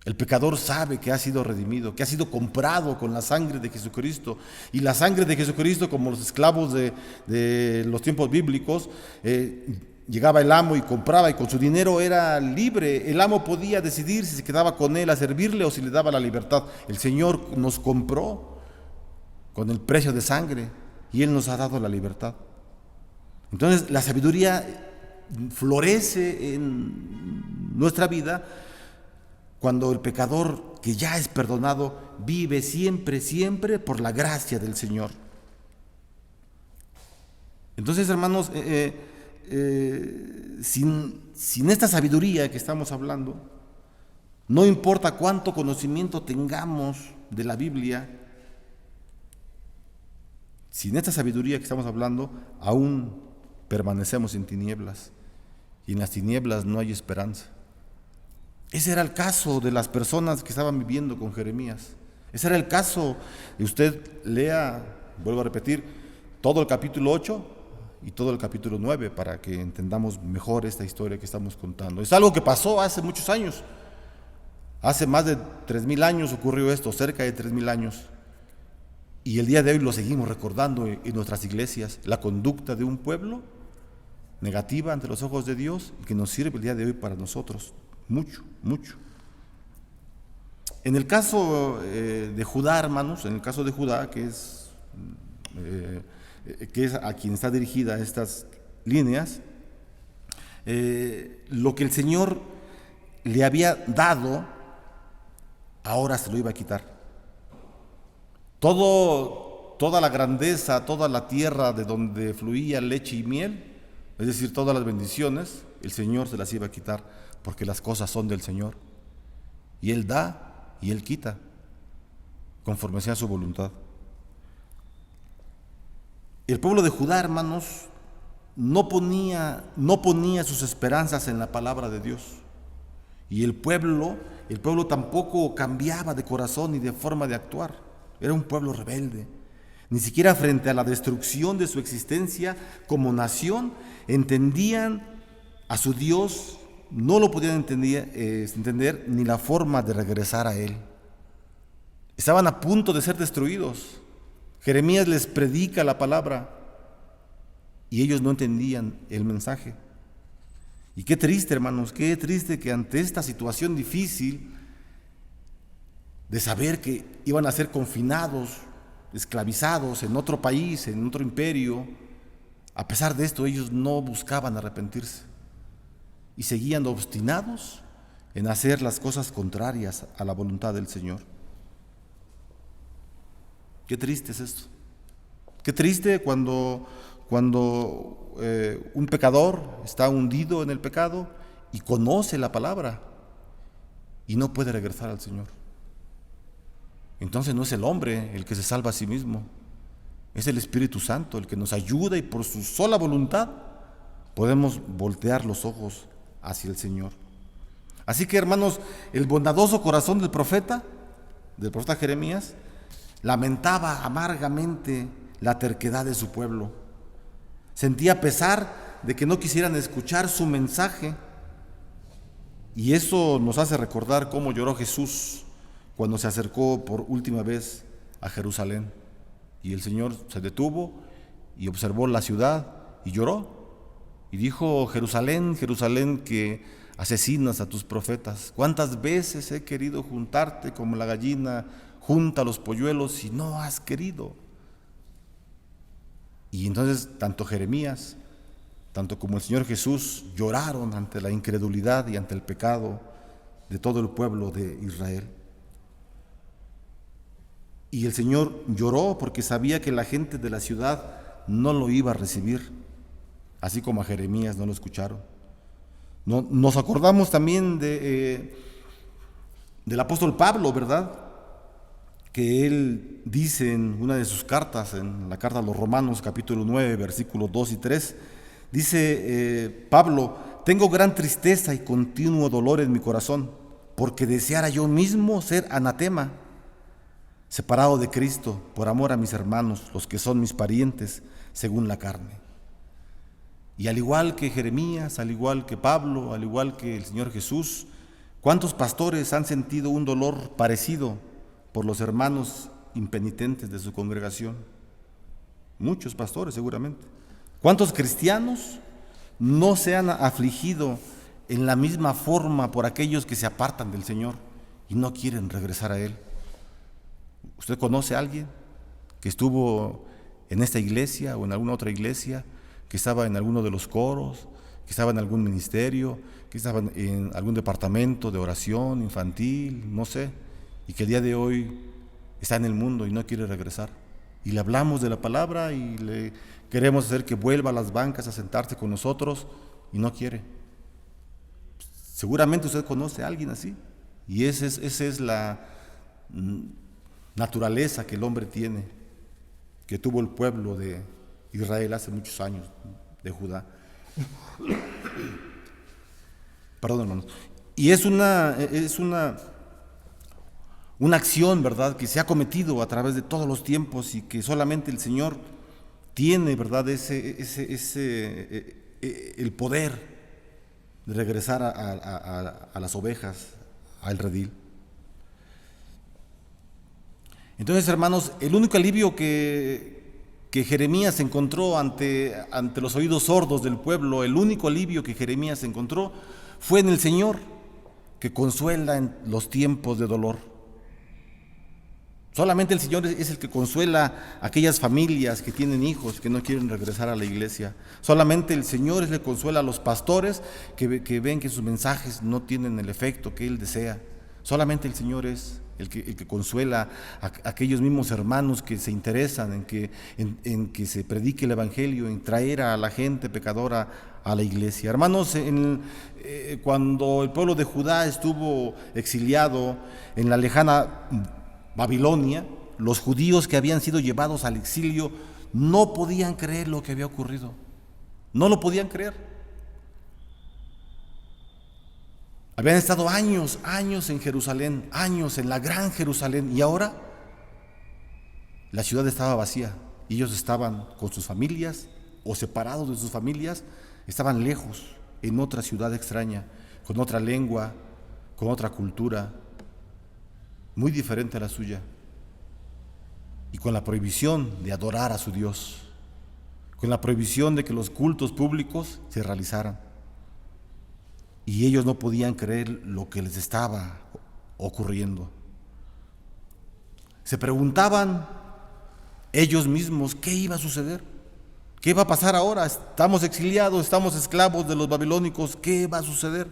El pecador sabe que ha sido redimido, que ha sido comprado con la sangre de Jesucristo, y la sangre de Jesucristo, como los esclavos de los tiempos bíblicos, llegaba el amo y compraba, y con su dinero era libre. El amo podía decidir si se quedaba con él a servirle o si le daba la libertad. El Señor nos compró con el precio de sangre y Él nos ha dado la libertad. Entonces la sabiduría florece en nuestra vida cuando el pecador que ya es perdonado vive siempre, siempre por la gracia del Señor. Entonces, hermanos, sin esta sabiduría que estamos hablando, no importa cuánto conocimiento tengamos de la Biblia, sin esta sabiduría que estamos hablando, aún permanecemos en tinieblas, y en las tinieblas no hay esperanza. Ese era el caso de las personas que estaban viviendo con Jeremías. Ese era el caso. Y usted lea, vuelvo a repetir, todo el capítulo 8 y todo el capítulo 9 para que entendamos mejor esta historia que estamos contando. Es algo que pasó hace muchos años. Hace más de 3,000 años ocurrió esto, cerca de 3,000 años. Y el día de hoy lo seguimos recordando en nuestras iglesias. La conducta de un pueblo negativa ante los ojos de Dios y que nos sirve el día de hoy para nosotros. Mucho, mucho. En el caso de Judá, hermanos, en el caso de Judá, que es a quien está dirigida estas líneas, lo que el Señor le había dado, ahora se lo iba a quitar. Toda la grandeza, toda la tierra de donde fluía leche y miel, es decir, todas las bendiciones, el Señor se las iba a quitar, porque las cosas son del Señor. Y Él da y Él quita, conforme sea su voluntad. El pueblo de Judá, hermanos, no ponía sus esperanzas en la palabra de Dios. Y el pueblo tampoco cambiaba de corazón ni de forma de actuar. Era un pueblo rebelde. Ni siquiera frente a la destrucción de su existencia como nación, entendían a su Dios, no lo podían entender ni la forma de regresar a Él. Estaban a punto de ser destruidos. Jeremías les predica la palabra y ellos no entendían el mensaje. Y qué triste, hermanos, qué triste que ante esta situación difícil de saber que iban a ser confinados, esclavizados en otro país, en otro imperio, a pesar de esto ellos no buscaban arrepentirse y seguían obstinados en hacer las cosas contrarias a la voluntad del Señor. Qué triste es esto. Qué triste cuando un pecador está hundido en el pecado y conoce la palabra y no puede regresar al Señor. Entonces no es el hombre el que se salva a sí mismo, es el Espíritu Santo el que nos ayuda y por su sola voluntad podemos voltear los ojos hacia el Señor. Así que, hermanos, el bondadoso corazón del profeta Jeremías, lamentaba amargamente la terquedad de su pueblo. Sentía pesar de que no quisieran escuchar su mensaje. Y eso nos hace recordar cómo lloró Jesús cuando se acercó por última vez a Jerusalén. Y el Señor se detuvo y observó la ciudad y lloró. Y dijo: Jerusalén, Jerusalén, que asesinas a tus profetas. ¿Cuántas veces he querido juntarte como la gallina junta los polluelos y no has querido? Y entonces tanto Jeremías, tanto como el Señor Jesús lloraron ante la incredulidad y ante el pecado de todo el pueblo de Israel. Y el Señor lloró porque sabía que la gente de la ciudad no lo iba a recibir, así como a Jeremías no lo escucharon. Nos acordamos también del apóstol Pablo, ¿verdad? Que él dice en una de sus cartas, en la carta a los Romanos, capítulo 9, versículos 2 y 3, dice Pablo: tengo gran tristeza y continuo dolor en mi corazón, porque deseara yo mismo ser anatema, separado de Cristo, por amor a mis hermanos, los que son mis parientes, según la carne. Y al igual que Jeremías, al igual que Pablo, al igual que el Señor Jesús, ¿cuántos pastores han sentido un dolor parecido por los hermanos impenitentes de su congregación? Muchos pastores seguramente. ¿Cuántos cristianos no se han afligido en la misma forma por aquellos que se apartan del Señor y no quieren regresar a Él? ¿Usted conoce a alguien que estuvo en esta iglesia o en alguna otra iglesia, que estaba en alguno de los coros, que estaba en algún ministerio, que estaba en algún departamento de oración infantil, no sé, y que el día de hoy está en el mundo y no quiere regresar? Y le hablamos de la palabra y le queremos hacer que vuelva a las bancas a sentarse con nosotros y no quiere. Seguramente usted conoce a alguien así, y esa es la naturaleza que el hombre tiene, que tuvo el pueblo de Israel hace muchos años, de Judá. Perdón, hermanos. Y es una acción, ¿verdad?, que se ha cometido a través de todos los tiempos y que solamente el Señor tiene, ¿verdad?, el poder de regresar a las ovejas, al redil. Entonces, hermanos, el único alivio que Jeremías encontró ante los oídos sordos del pueblo, el único alivio que Jeremías encontró fue en el Señor, que consuela en los tiempos de dolor. Solamente el Señor es el que consuela a aquellas familias que tienen hijos que no quieren regresar a la iglesia. Solamente el Señor es el que consuela a los pastores que ven que sus mensajes no tienen el efecto que Él desea. Solamente el Señor es el que consuela a aquellos mismos hermanos que se interesan en que se predique el Evangelio, en traer a la gente pecadora a la iglesia. Hermanos, cuando el pueblo de Judá estuvo exiliado en la lejana Babilonia, los judíos que habían sido llevados al exilio no podían creer lo que había ocurrido. No lo podían creer. Habían estado años en Jerusalén, años en la gran Jerusalén, y ahora la ciudad estaba vacía. Ellos estaban con sus familias o separados de sus familias, estaban lejos, en otra ciudad extraña, con otra lengua, con otra cultura, muy diferente a la suya, y con la prohibición de adorar a su Dios, con la prohibición de que los cultos públicos se realizaran. Y ellos no podían creer lo que les estaba ocurriendo. Se preguntaban ellos mismos qué iba a suceder, qué va a pasar ahora. Estamos exiliados, estamos esclavos de los babilónicos, ¿qué va a suceder?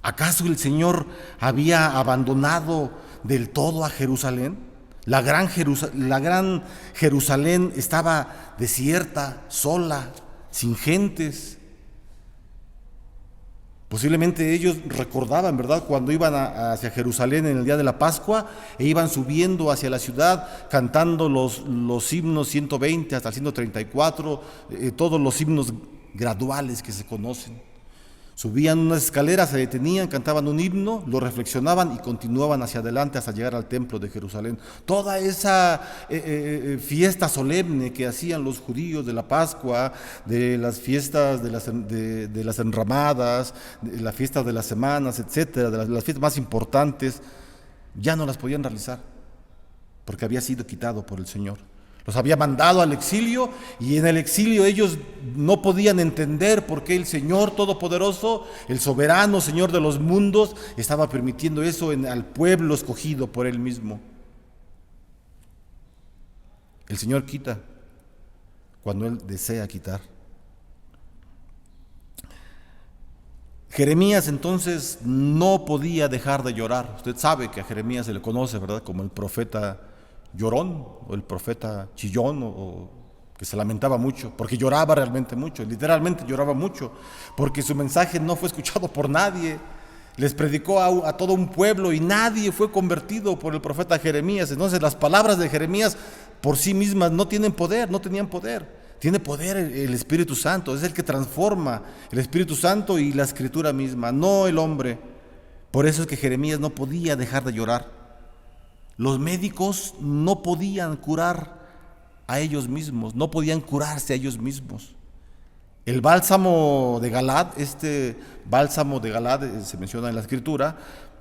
¿Acaso el Señor había abandonado del todo a Jerusalén? La gran Jerusalén estaba desierta, sola, sin gentes. Posiblemente ellos recordaban, ¿verdad?, cuando iban hacia Jerusalén en el día de la Pascua e iban subiendo hacia la ciudad cantando los himnos 120 hasta el 134, todos los himnos graduales que se conocen. Subían unas escaleras, se detenían, cantaban un himno, lo reflexionaban y continuaban hacia adelante hasta llegar al templo de Jerusalén. Toda esa fiesta solemne que hacían los judíos de la Pascua, de las fiestas de las enramadas, de la fiesta de las semanas, etcétera, de las fiestas más importantes, ya no las podían realizar porque había sido quitado por el Señor. Los había mandado al exilio, y en el exilio ellos no podían entender por qué el Señor Todopoderoso, el soberano Señor de los mundos, estaba permitiendo eso al pueblo escogido por Él mismo. El Señor quita cuando Él desea quitar. Jeremías entonces no podía dejar de llorar. Usted sabe que a Jeremías se le conoce, ¿verdad?, como el profeta llorón, o el profeta chillón, o que se lamentaba mucho, porque lloraba realmente mucho, literalmente lloraba mucho, porque su mensaje no fue escuchado por nadie. Les predicó a todo un pueblo y nadie fue convertido por el profeta Jeremías. Entonces las palabras de Jeremías por sí mismas no tenían poder. Tiene poder el Espíritu Santo, es el que transforma, el Espíritu Santo y la Escritura misma, no el hombre. Por eso es que Jeremías no podía dejar de llorar. Los médicos no podían curar a ellos mismos, no podían curarse a ellos mismos. El bálsamo de Galad, este bálsamo de Galad se menciona en la Escritura.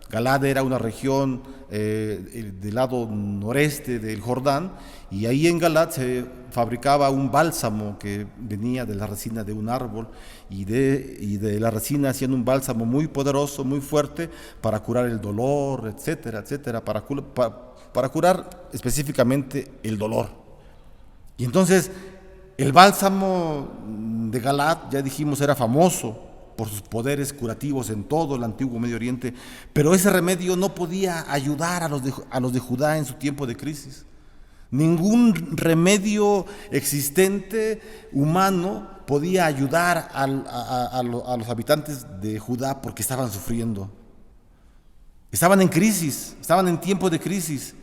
Galad era una región del lado noreste del Jordán, y ahí en Galad se fabricaba un bálsamo que venía de la resina de un árbol, y de la resina hacían un bálsamo muy poderoso, muy fuerte, para curar el dolor, etcétera, etcétera, para curar específicamente el dolor. Y entonces el bálsamo de Galad, ya dijimos, era famoso por sus poderes curativos en todo el antiguo Medio Oriente, pero ese remedio no podía ayudar a los de Judá en su tiempo de crisis. Ningún remedio existente humano podía ayudar a los habitantes de Judá, porque estaban sufriendo. Estaban en crisis, estaban en tiempo de crisis,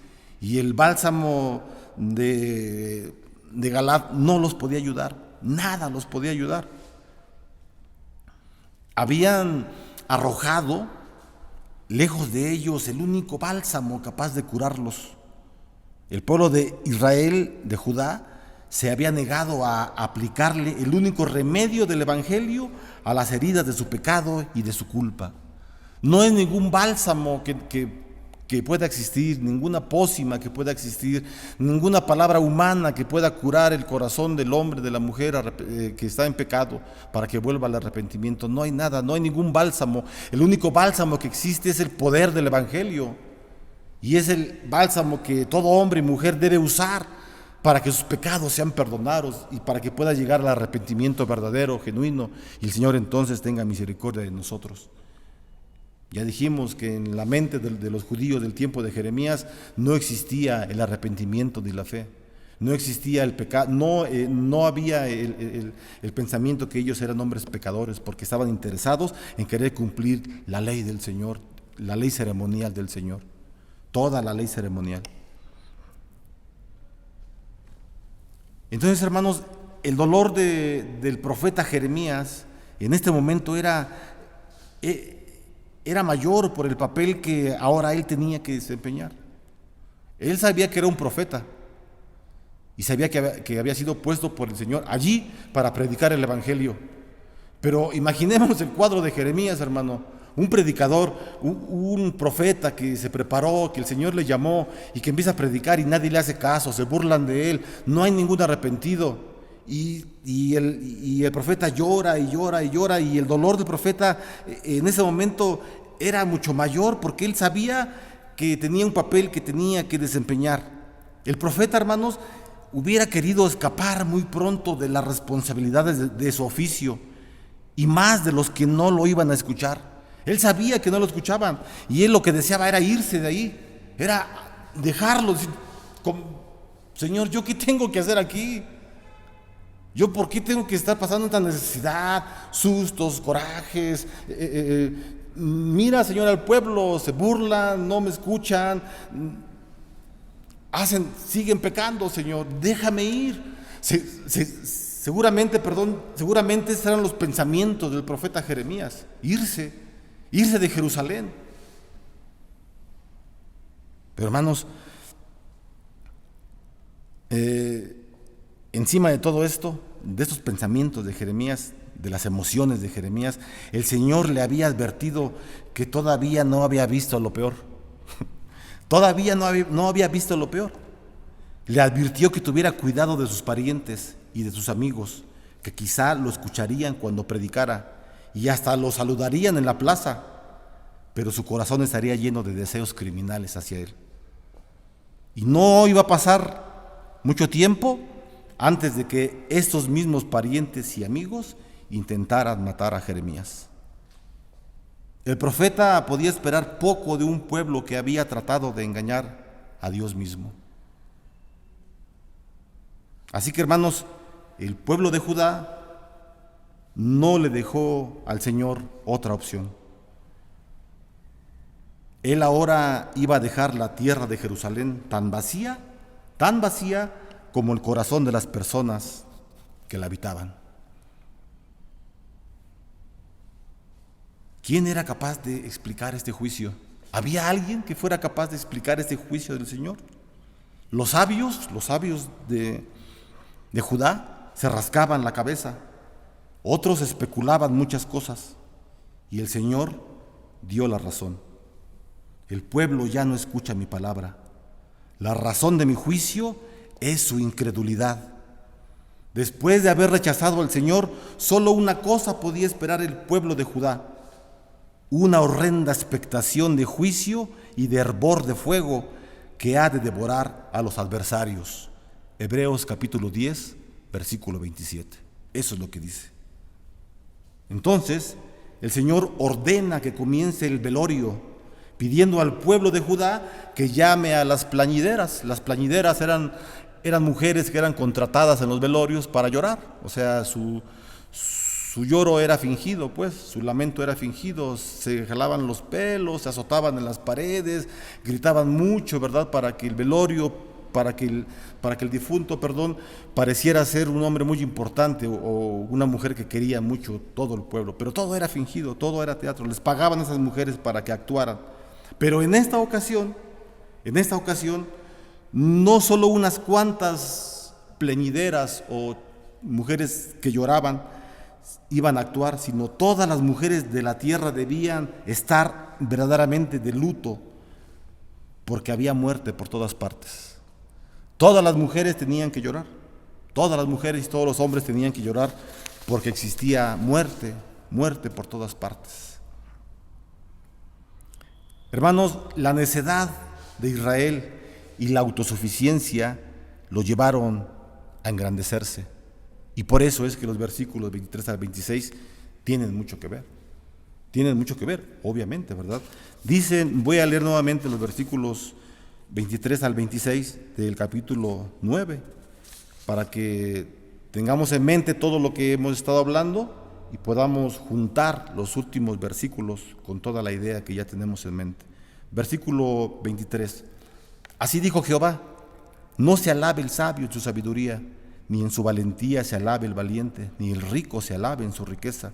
y el bálsamo de Galad no los podía ayudar, nada los podía ayudar. Habían arrojado lejos de ellos el único bálsamo capaz de curarlos. El pueblo de Israel, de Judá, se había negado a aplicarle el único remedio del Evangelio a las heridas de su pecado y de su culpa. No hay ningún bálsamo que pueda existir, ninguna pócima que pueda existir, ninguna palabra humana que pueda curar el corazón del hombre, de la mujer que está en pecado, para que vuelva al arrepentimiento. No hay nada, no hay ningún bálsamo. El único bálsamo que existe es el poder del Evangelio. y es el bálsamo que todo hombre y mujer debe usar para que sus pecados sean perdonados y para que pueda llegar al arrepentimiento verdadero, genuino, y el Señor entonces tenga misericordia de nosotros. Ya dijimos que en la mente de los judíos del tiempo de Jeremías no existía el arrepentimiento ni la fe, no existía el pecado, no había el pensamiento que ellos eran hombres pecadores, porque estaban interesados en querer cumplir la ley del Señor, la ley ceremonial del Señor, toda la ley ceremonial. Entonces, hermanos, el dolor del profeta Jeremías en este momento era mayor por el papel que ahora él tenía que desempeñar. Él sabía que era un profeta y sabía que había sido puesto por el Señor allí para predicar el Evangelio. Pero imaginemos el cuadro de Jeremías, hermano. Un predicador, un profeta que se preparó, que el Señor le llamó y que empieza a predicar y nadie le hace caso, se burlan de él, no hay ningún arrepentido. Y el profeta llora y llora y llora, y el dolor del profeta en ese momento era mucho mayor porque él sabía que tenía un papel que tenía que desempeñar. El profeta, hermanos, hubiera querido escapar muy pronto de las responsabilidades de su oficio y más de los que no lo iban a escuchar. Él sabía que no lo escuchaban y él lo que deseaba era irse de ahí, era dejarlo, decir, Señor, ¿yo qué tengo que hacer aquí? ¿Yo por qué tengo que estar pasando esta necesidad, sustos, corajes? Mira, Señor, al pueblo se burlan, no me escuchan, siguen pecando, Señor, déjame ir. Seguramente esos eran los pensamientos del profeta Jeremías, irse de Jerusalén. Pero hermanos, encima de todo esto, de estos pensamientos de Jeremías, de las emociones de Jeremías, el Señor le había advertido que todavía no había visto lo peor. Todavía no había visto lo peor. Le advirtió que tuviera cuidado de sus parientes y de sus amigos, que quizá lo escucharían cuando predicara y hasta lo saludarían en la plaza, pero su corazón estaría lleno de deseos criminales hacia él. Y no iba a pasar mucho tiempo antes de que estos mismos parientes y amigos intentaran matar a Jeremías. El profeta podía esperar poco de un pueblo que había tratado de engañar a Dios mismo. Así que, hermanos, el pueblo de Judá no le dejó al Señor otra opción. Él ahora iba a dejar la tierra de Jerusalén tan vacía como el corazón de las personas que la habitaban. ¿Quién era capaz de explicar este juicio? ¿Había alguien que fuera capaz de explicar este juicio del Señor? Los sabios de Judá se rascaban la cabeza, otros especulaban muchas cosas, y el Señor dio la razón. El pueblo ya no escucha mi palabra. La razón de mi juicio es su incredulidad. Después de haber rechazado al Señor, solo una cosa podía esperar el pueblo de Judá: una horrenda expectación de juicio y de hervor de fuego que ha de devorar a los adversarios. Hebreos capítulo 10, versículo 27. Eso es lo que dice. Entonces, el Señor ordena que comience el velorio, pidiendo al pueblo de Judá que llame a las plañideras. Las plañideras eran mujeres que eran contratadas en los velorios para llorar. O sea, su lloro era fingido, pues, su lamento era fingido. Se jalaban los pelos, se azotaban en las paredes, gritaban mucho, ¿verdad? Para que el velorio, para que el difunto, pareciera ser un hombre muy importante o una mujer que quería mucho todo el pueblo. Pero todo era fingido, todo era teatro. Les pagaban a esas mujeres para que actuaran. Pero en esta ocasión, no solo unas cuantas pleñideras o mujeres que lloraban iban a actuar, sino todas las mujeres de la tierra debían estar verdaderamente de luto, porque había muerte por todas partes. Todas las mujeres tenían que llorar, todas las mujeres y todos los hombres tenían que llorar, porque existía muerte por todas partes. Hermanos, la necedad de Israel y la autosuficiencia lo llevaron a engrandecerse. Y por eso es que los versículos 23 al 26 tienen mucho que ver. Tienen mucho que ver, obviamente, ¿verdad? Dicen, voy a leer nuevamente los versículos 23 al 26 del capítulo 9, para que tengamos en mente todo lo que hemos estado hablando y podamos juntar los últimos versículos con toda la idea que ya tenemos en mente. Versículo 23. Así dijo Jehová: no se alabe el sabio en su sabiduría, ni en su valentía se alabe el valiente, ni el rico se alabe en su riqueza.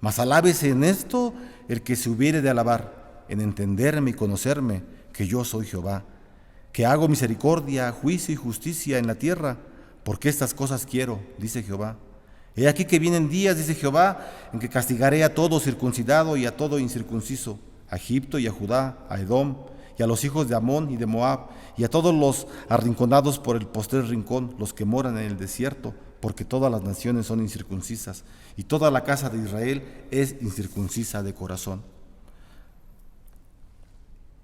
Mas alábese en esto el que se hubiere de alabar, en entenderme y conocerme, que yo soy Jehová, que hago misericordia, juicio y justicia en la tierra, porque estas cosas quiero, dice Jehová. He aquí que vienen días, dice Jehová, en que castigaré a todo circuncidado y a todo incircunciso, a Egipto y a Judá, a Edom, y a los hijos de Amón y de Moab, y a todos los arrinconados por el postrer rincón, los que moran en el desierto, porque todas las naciones son incircuncisas, y toda la casa de Israel es incircuncisa de corazón.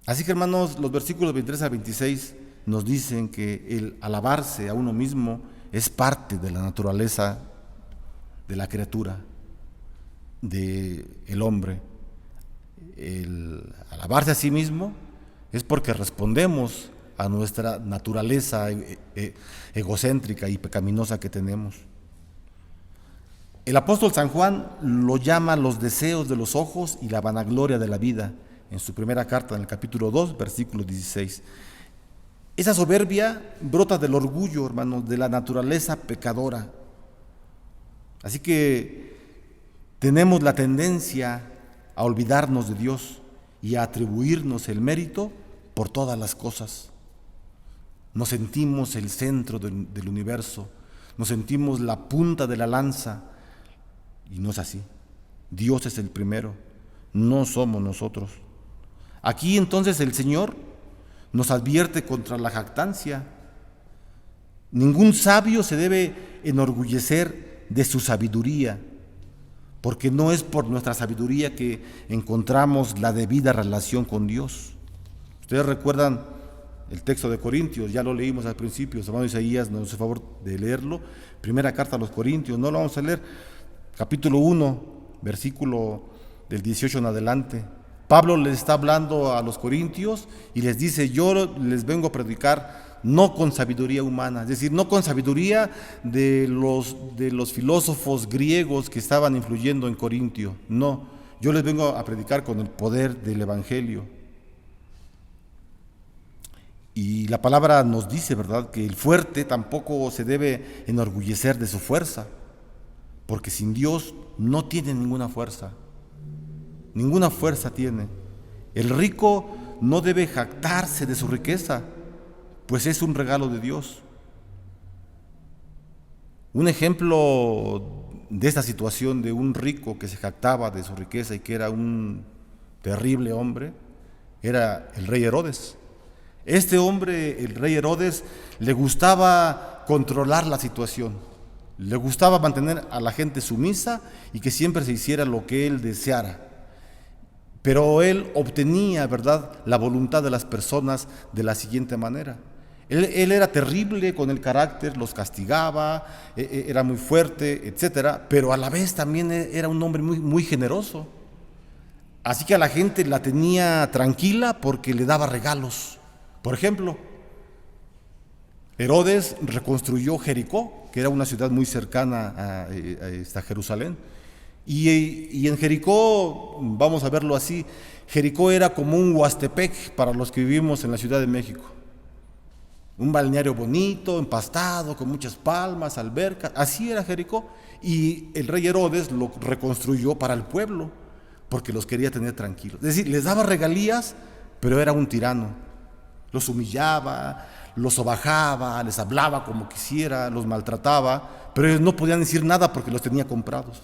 Así que, hermanos, los versículos 23 a 26 nos dicen que el alabarse a uno mismo es parte de la naturaleza de la criatura, del hombre. El alabarse a sí mismo es porque respondemos a nuestra naturaleza egocéntrica y pecaminosa que tenemos. El apóstol San Juan lo llama los deseos de los ojos y la vanagloria de la vida, en su primera carta, en el capítulo 2, versículo 16. Esa soberbia brota del orgullo, hermanos, de la naturaleza pecadora. Así que tenemos la tendencia a olvidarnos de Dios y a atribuirnos el mérito por todas las cosas. Nos sentimos el centro del universo, nos sentimos la punta de la lanza, y no es así. Dios es el primero, no somos nosotros. Aquí entonces el Señor nos advierte contra la jactancia. Ningún sabio se debe enorgullecer de su sabiduría, porque no es por nuestra sabiduría que encontramos la debida relación con Dios. Ustedes recuerdan el texto de Corintios, ya lo leímos al principio, hermano Isaías nos hace favor de leerlo, primera carta a los Corintios, no lo vamos a leer, capítulo 1, versículo del 18 en adelante. Pablo les está hablando a los corintios y les dice: yo les vengo a predicar no con sabiduría humana, es decir, no con sabiduría de los filósofos griegos que estaban influyendo en Corintio, no, yo les vengo a predicar con el poder del Evangelio. Y la palabra nos dice, ¿verdad?, que el fuerte tampoco se debe enorgullecer de su fuerza, porque sin Dios no tiene ninguna fuerza tiene. El rico no debe jactarse de su riqueza, pues es un regalo de Dios. Un ejemplo de esta situación de un rico que se jactaba de su riqueza y que era un terrible hombre, era el rey Herodes. Este hombre, el rey Herodes, le gustaba controlar la situación, le gustaba mantener a la gente sumisa y que siempre se hiciera lo que él deseara. Pero él obtenía, ¿verdad?, la voluntad de las personas de la siguiente manera. Él era terrible con el carácter, los castigaba, era muy fuerte, etcétera, pero a la vez también era un hombre muy, muy generoso. Así que a la gente la tenía tranquila porque le daba regalos. Por ejemplo, Herodes reconstruyó Jericó, que era una ciudad muy cercana a Jerusalén. Y en Jericó, vamos a verlo así, Jericó era como un Huastepec para los que vivimos en la Ciudad de México. Un balneario bonito, empastado, con muchas palmas, albercas, así era Jericó. Y el rey Herodes lo reconstruyó para el pueblo, porque los quería tener tranquilos. Es decir, les daba regalías, pero era un tirano. Los humillaba, los sobajaba, les hablaba como quisiera, los maltrataba, pero ellos no podían decir nada porque los tenía comprados.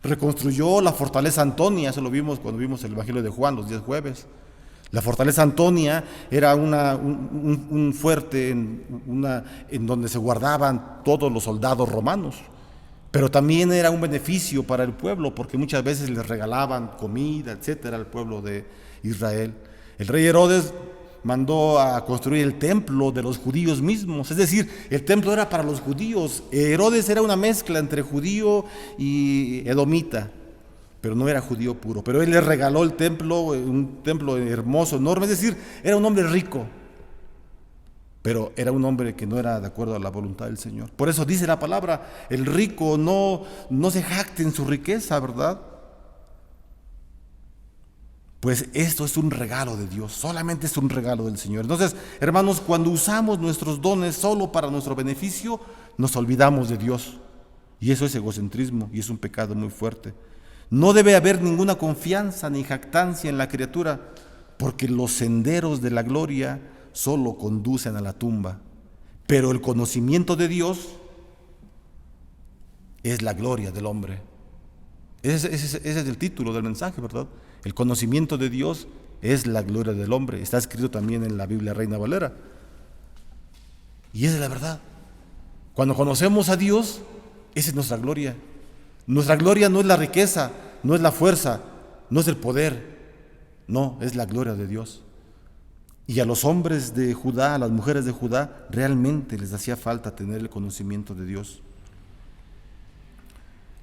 Reconstruyó la fortaleza Antonia, eso lo vimos cuando vimos el Evangelio de Juan los días jueves. La fortaleza Antonia era un fuerte en donde se guardaban todos los soldados romanos, pero también era un beneficio para el pueblo porque muchas veces les regalaban comida, etcétera, al pueblo de Israel. El rey Herodes mandó a construir el templo de los judíos mismos. Es decir, el templo era para los judíos. Herodes era una mezcla entre judío y edomita, pero no era judío puro. Pero él le regaló el templo, un templo hermoso, enorme. Es decir, era un hombre rico, pero era un hombre que no era de acuerdo a la voluntad del Señor. Por eso dice la palabra, el rico no se jacte en su riqueza, ¿verdad? Pues esto es un regalo de Dios, solamente es un regalo del Señor. Entonces, hermanos, cuando usamos nuestros dones solo para nuestro beneficio, nos olvidamos de Dios. Y eso es egocentrismo y es un pecado muy fuerte. No debe haber ninguna confianza ni jactancia en la criatura, porque los senderos de la gloria solo conducen a la tumba. Pero el conocimiento de Dios es la gloria del hombre. Ese es el título del mensaje, ¿verdad? El conocimiento de Dios es la gloria del hombre. Está escrito también en la Biblia Reina Valera. Y esa es la verdad. Cuando conocemos a Dios, esa es nuestra gloria. Nuestra gloria no es la riqueza, no es la fuerza, no es el poder. No, es la gloria de Dios. Y a los hombres de Judá, a las mujeres de Judá, realmente les hacía falta tener el conocimiento de Dios.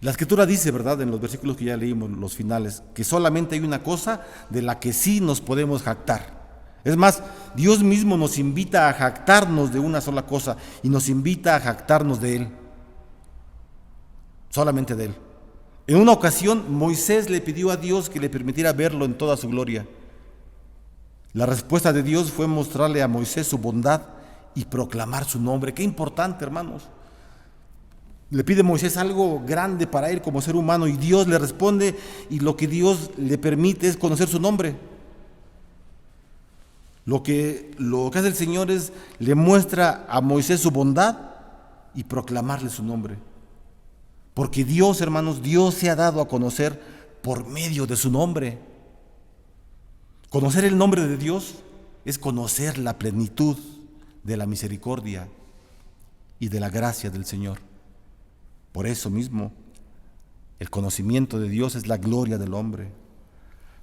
La Escritura dice, ¿verdad?, en los versículos que ya leímos, los finales, que solamente hay una cosa de la que sí nos podemos jactar. Es más, Dios mismo nos invita a jactarnos de una sola cosa y nos invita a jactarnos de Él. Solamente de Él. En una ocasión, Moisés le pidió a Dios que le permitiera verlo en toda su gloria. La respuesta de Dios fue mostrarle a Moisés su bondad y proclamar su nombre. Qué importante, hermanos. Le pide Moisés algo grande para él como ser humano y Dios le responde, y lo que Dios le permite es conocer su nombre. Lo que hace el Señor es le muestra a Moisés su bondad y proclamarle su nombre. Porque Dios, hermanos, Dios se ha dado a conocer por medio de su nombre. Conocer el nombre de Dios es conocer la plenitud de la misericordia y de la gracia del Señor. Por eso mismo, el conocimiento de Dios es la gloria del hombre.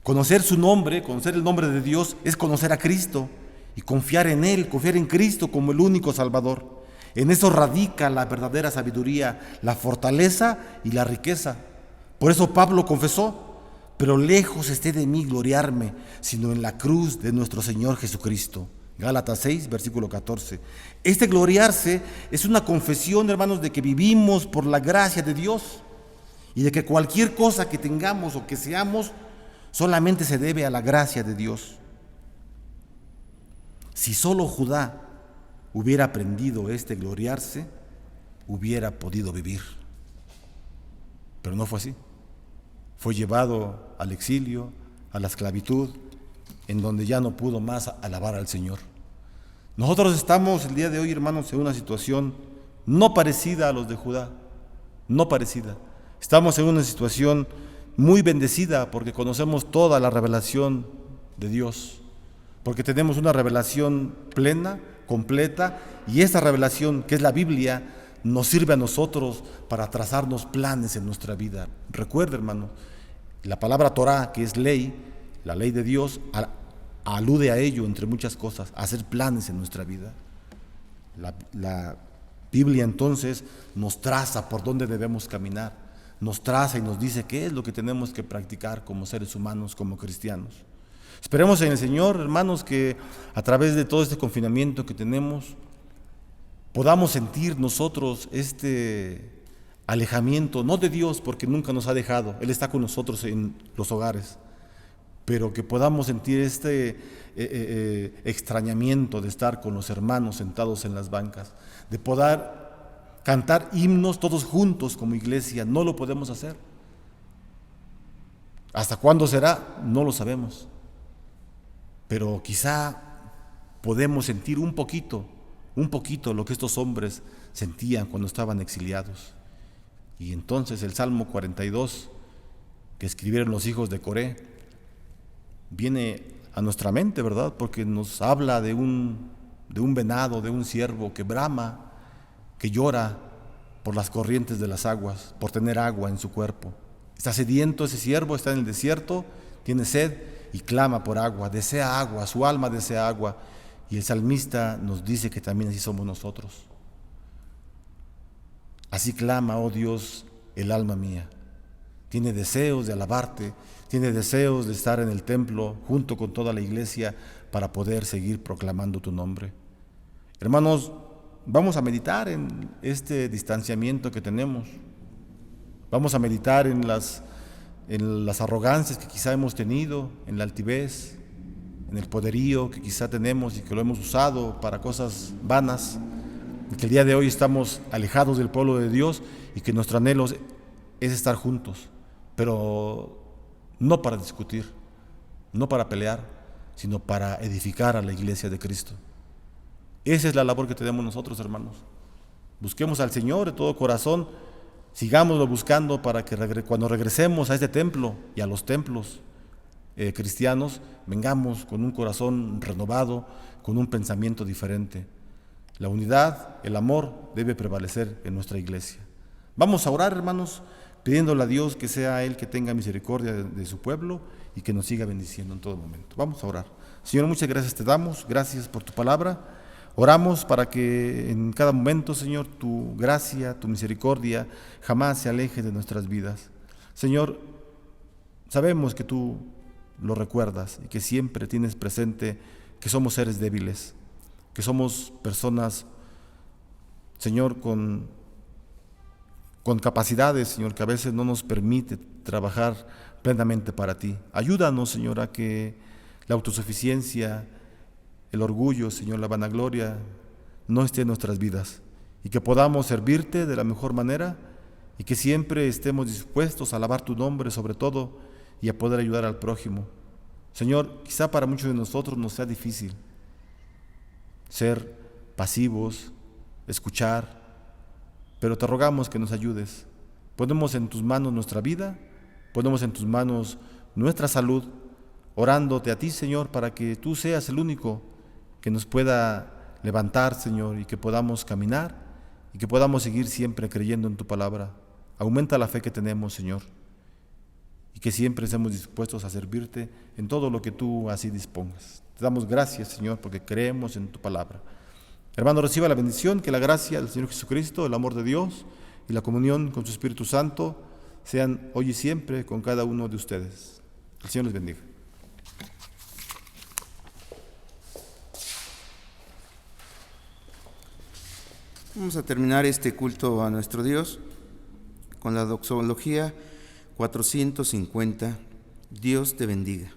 Conocer su nombre, conocer el nombre de Dios, es conocer a Cristo y confiar en Él, confiar en Cristo como el único Salvador. En eso radica la verdadera sabiduría, la fortaleza y la riqueza. Por eso Pablo confesó, pero lejos esté de mí gloriarme, sino en la cruz de nuestro Señor Jesucristo. Gálatas 6, versículo 14. Este gloriarse es una confesión, hermanos, de que vivimos por la gracia de Dios y de que cualquier cosa que tengamos o que seamos solamente se debe a la gracia de Dios. Si solo Judá hubiera aprendido este gloriarse, hubiera podido vivir. Pero no fue así. Fue llevado al exilio, a la esclavitud, en donde ya no pudo más alabar al Señor. Nosotros estamos el día de hoy, hermanos, en una situación no parecida a los de Judá, no parecida. Estamos en una situación muy bendecida porque conocemos toda la revelación de Dios, porque tenemos una revelación plena, completa, y esa revelación, que es la Biblia, nos sirve a nosotros para trazarnos planes en nuestra vida. Recuerda, hermano, la palabra Torah, que es ley, la ley de Dios, alude a ello, entre muchas cosas, a hacer planes en nuestra vida. La Biblia entonces nos traza por dónde debemos caminar, nos traza y nos dice qué es lo que tenemos que practicar como seres humanos, como cristianos. Esperemos en el Señor, hermanos, que a través de todo este confinamiento que tenemos, podamos sentir nosotros este alejamiento, no de Dios, porque nunca nos ha dejado, Él está con nosotros en los hogares, pero que podamos sentir este extrañamiento de estar con los hermanos sentados en las bancas, de poder cantar himnos todos juntos como iglesia. No lo podemos hacer. ¿Hasta cuándo será? No lo sabemos. Pero quizá podemos sentir un poquito lo que estos hombres sentían cuando estaban exiliados. Y entonces el Salmo 42 que escribieron los hijos de Coré viene a nuestra mente, ¿verdad? Porque nos habla de un venado, de un ciervo que brama, que llora por las corrientes de las aguas, por tener agua en su cuerpo. Está sediento ese ciervo, está en el desierto, tiene sed, y clama por agua, desea agua, su alma desea agua. Y el salmista nos dice que también así somos nosotros. Así clama, oh Dios, el alma mía. Tiene deseos de alabarte, tiene deseos de estar en el templo junto con toda la iglesia para poder seguir proclamando tu nombre. Hermanos, vamos a meditar en este distanciamiento que tenemos. Vamos a meditar en las arrogancias que quizá hemos tenido, en la altivez, en el poderío que quizá tenemos y que lo hemos usado para cosas vanas, y que el día de hoy estamos alejados del pueblo de Dios y que nuestro anhelo es estar juntos, pero no para discutir, no para pelear, sino para edificar a la iglesia de Cristo. Esa es la labor que tenemos nosotros, hermanos. Busquemos al Señor de todo corazón, sigámoslo buscando para que cuando regresemos a este templo y a los templos cristianos, vengamos con un corazón renovado, con un pensamiento diferente. La unidad, el amor debe prevalecer en nuestra iglesia. Vamos a orar, hermanos, pidiéndole a Dios que sea Él que tenga misericordia de su pueblo y que nos siga bendiciendo en todo momento. Vamos a orar. Señor, muchas gracias te damos, gracias por tu palabra. Oramos para que en cada momento, Señor, tu gracia, tu misericordia jamás se aleje de nuestras vidas. Señor, sabemos que tú lo recuerdas y que siempre tienes presente que somos seres débiles, que somos personas, Señor, con capacidades, Señor, que a veces no nos permite trabajar plenamente para ti. Ayúdanos, Señor, a que la autosuficiencia, el orgullo, Señor, la vanagloria no esté en nuestras vidas y que podamos servirte de la mejor manera y que siempre estemos dispuestos a alabar tu nombre sobre todo y a poder ayudar al prójimo. Señor, quizá para muchos de nosotros nos sea difícil ser pasivos, escuchar, pero te rogamos que nos ayudes. Ponemos en tus manos nuestra vida, ponemos en tus manos nuestra salud, orándote a ti, Señor, para que tú seas el único que nos pueda levantar, Señor, y que podamos caminar y que podamos seguir siempre creyendo en tu palabra. Aumenta la fe que tenemos, Señor, y que siempre estemos dispuestos a servirte en todo lo que tú así dispongas. Te damos gracias, Señor, porque creemos en tu palabra. Hermano, reciba la bendición, que la gracia del Señor Jesucristo, el amor de Dios y la comunión con su Espíritu Santo sean hoy y siempre con cada uno de ustedes. El Señor les bendiga. Vamos a terminar este culto a nuestro Dios con la doxología 450. Dios te bendiga.